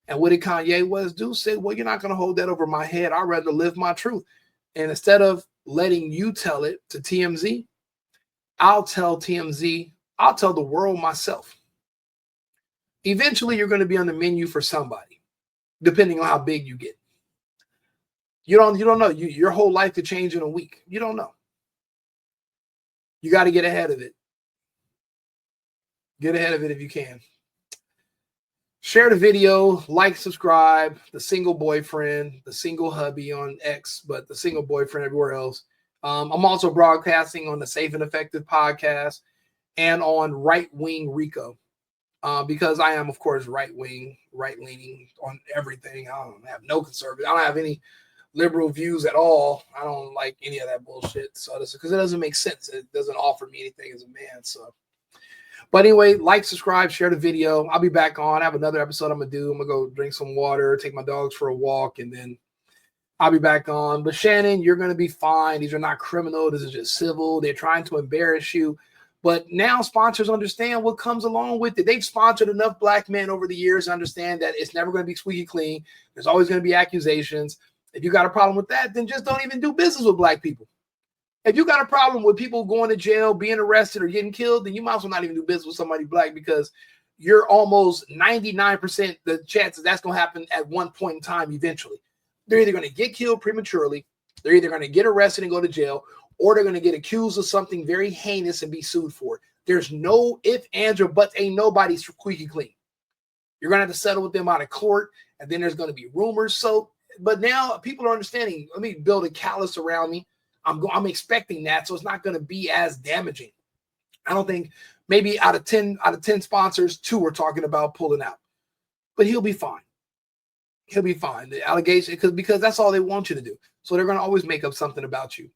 And what did Kanye West do? Say, well, you're not going to hold that over my head. I'd rather live my truth. And instead of letting you tell it to TMZ, I'll tell TMZ, I'll tell the world myself. Eventually, you're going to be on the menu for somebody, depending on how big you get. You don't know. Your whole life could change in a week. You don't know. You got to get ahead of it. Get ahead of it if you can. Share the video, like, subscribe, the single boyfriend, the single hubby on X, but the single boyfriend everywhere else. I'm also broadcasting on the Safe and Effective podcast and on Right-Wing RICO. Because I am, of course, right-wing, right-leaning on everything. I don't have no conservative. I don't have any liberal views at all. I don't like any of that bullshit. So because it doesn't make sense. It doesn't offer me anything as a man. So, but anyway, like, subscribe, share the video. I'll be back on. I have another episode I'm going to do. I'm going to go drink some water, take my dogs for a walk, and then I'll be back on. But Shannon, you're going to be fine. These are not criminal. This is just civil. They're trying to embarrass you. But now sponsors understand what comes along with it. They've sponsored enough black men over the years to understand that it's never going to be squeaky clean. There's always going to be accusations. If you got a problem with that, then just don't even do business with black people. If you got a problem with people going to jail, being arrested, or getting killed, then you might as well not even do business with somebody black because you're almost 99% the chances that's going to happen at one point in time eventually. They're either going to get killed prematurely, they're either going to get arrested and go to jail, or they're going to get accused of something very heinous and be sued for it. There's no ifs, ands, or buts. Ain't nobody squeaky clean. You're going to have to settle with them out of court, and then there's going to be rumors. So, but now people are understanding, let me build a callus around me. I'm expecting that, so it's not going to be as damaging. I don't think maybe out of 10 sponsors, 2 are talking about pulling out. But he'll be fine. He'll be fine. The allegation, because that's all they want you to do. So they're going to always make up something about you.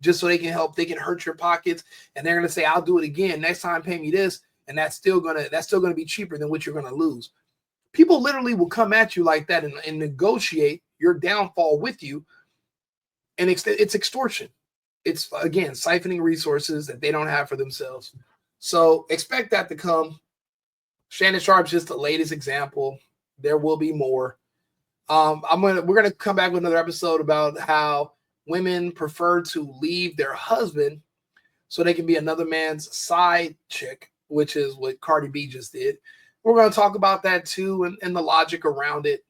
Just so they can help, they can hurt your pockets, and they're gonna say, "I'll do it again next time. Pay me this," and that's still gonna be cheaper than what you're gonna lose. People literally will come at you like that and negotiate your downfall with you, and it's extortion. It's again siphoning resources that they don't have for themselves. So expect that to come. Shannon Sharpe's just the latest example. There will be more. We're gonna come back with another episode about how women prefer to leave their husband so they can be another man's side chick, which is what Cardi B just did. We're going to talk about that too and the logic around it.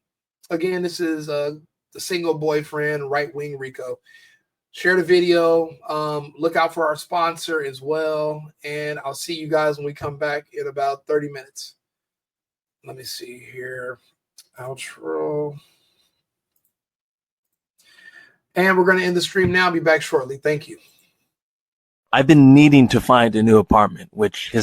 Again, this is the single boyfriend, right-wing RICO. Share the video. Look out for our sponsor as well. And I'll see you guys when we come back in about 30 minutes. Let me see here. Outro. And we're going to end the stream now. Be back shortly. Thank you. I've been needing to find a new apartment, which has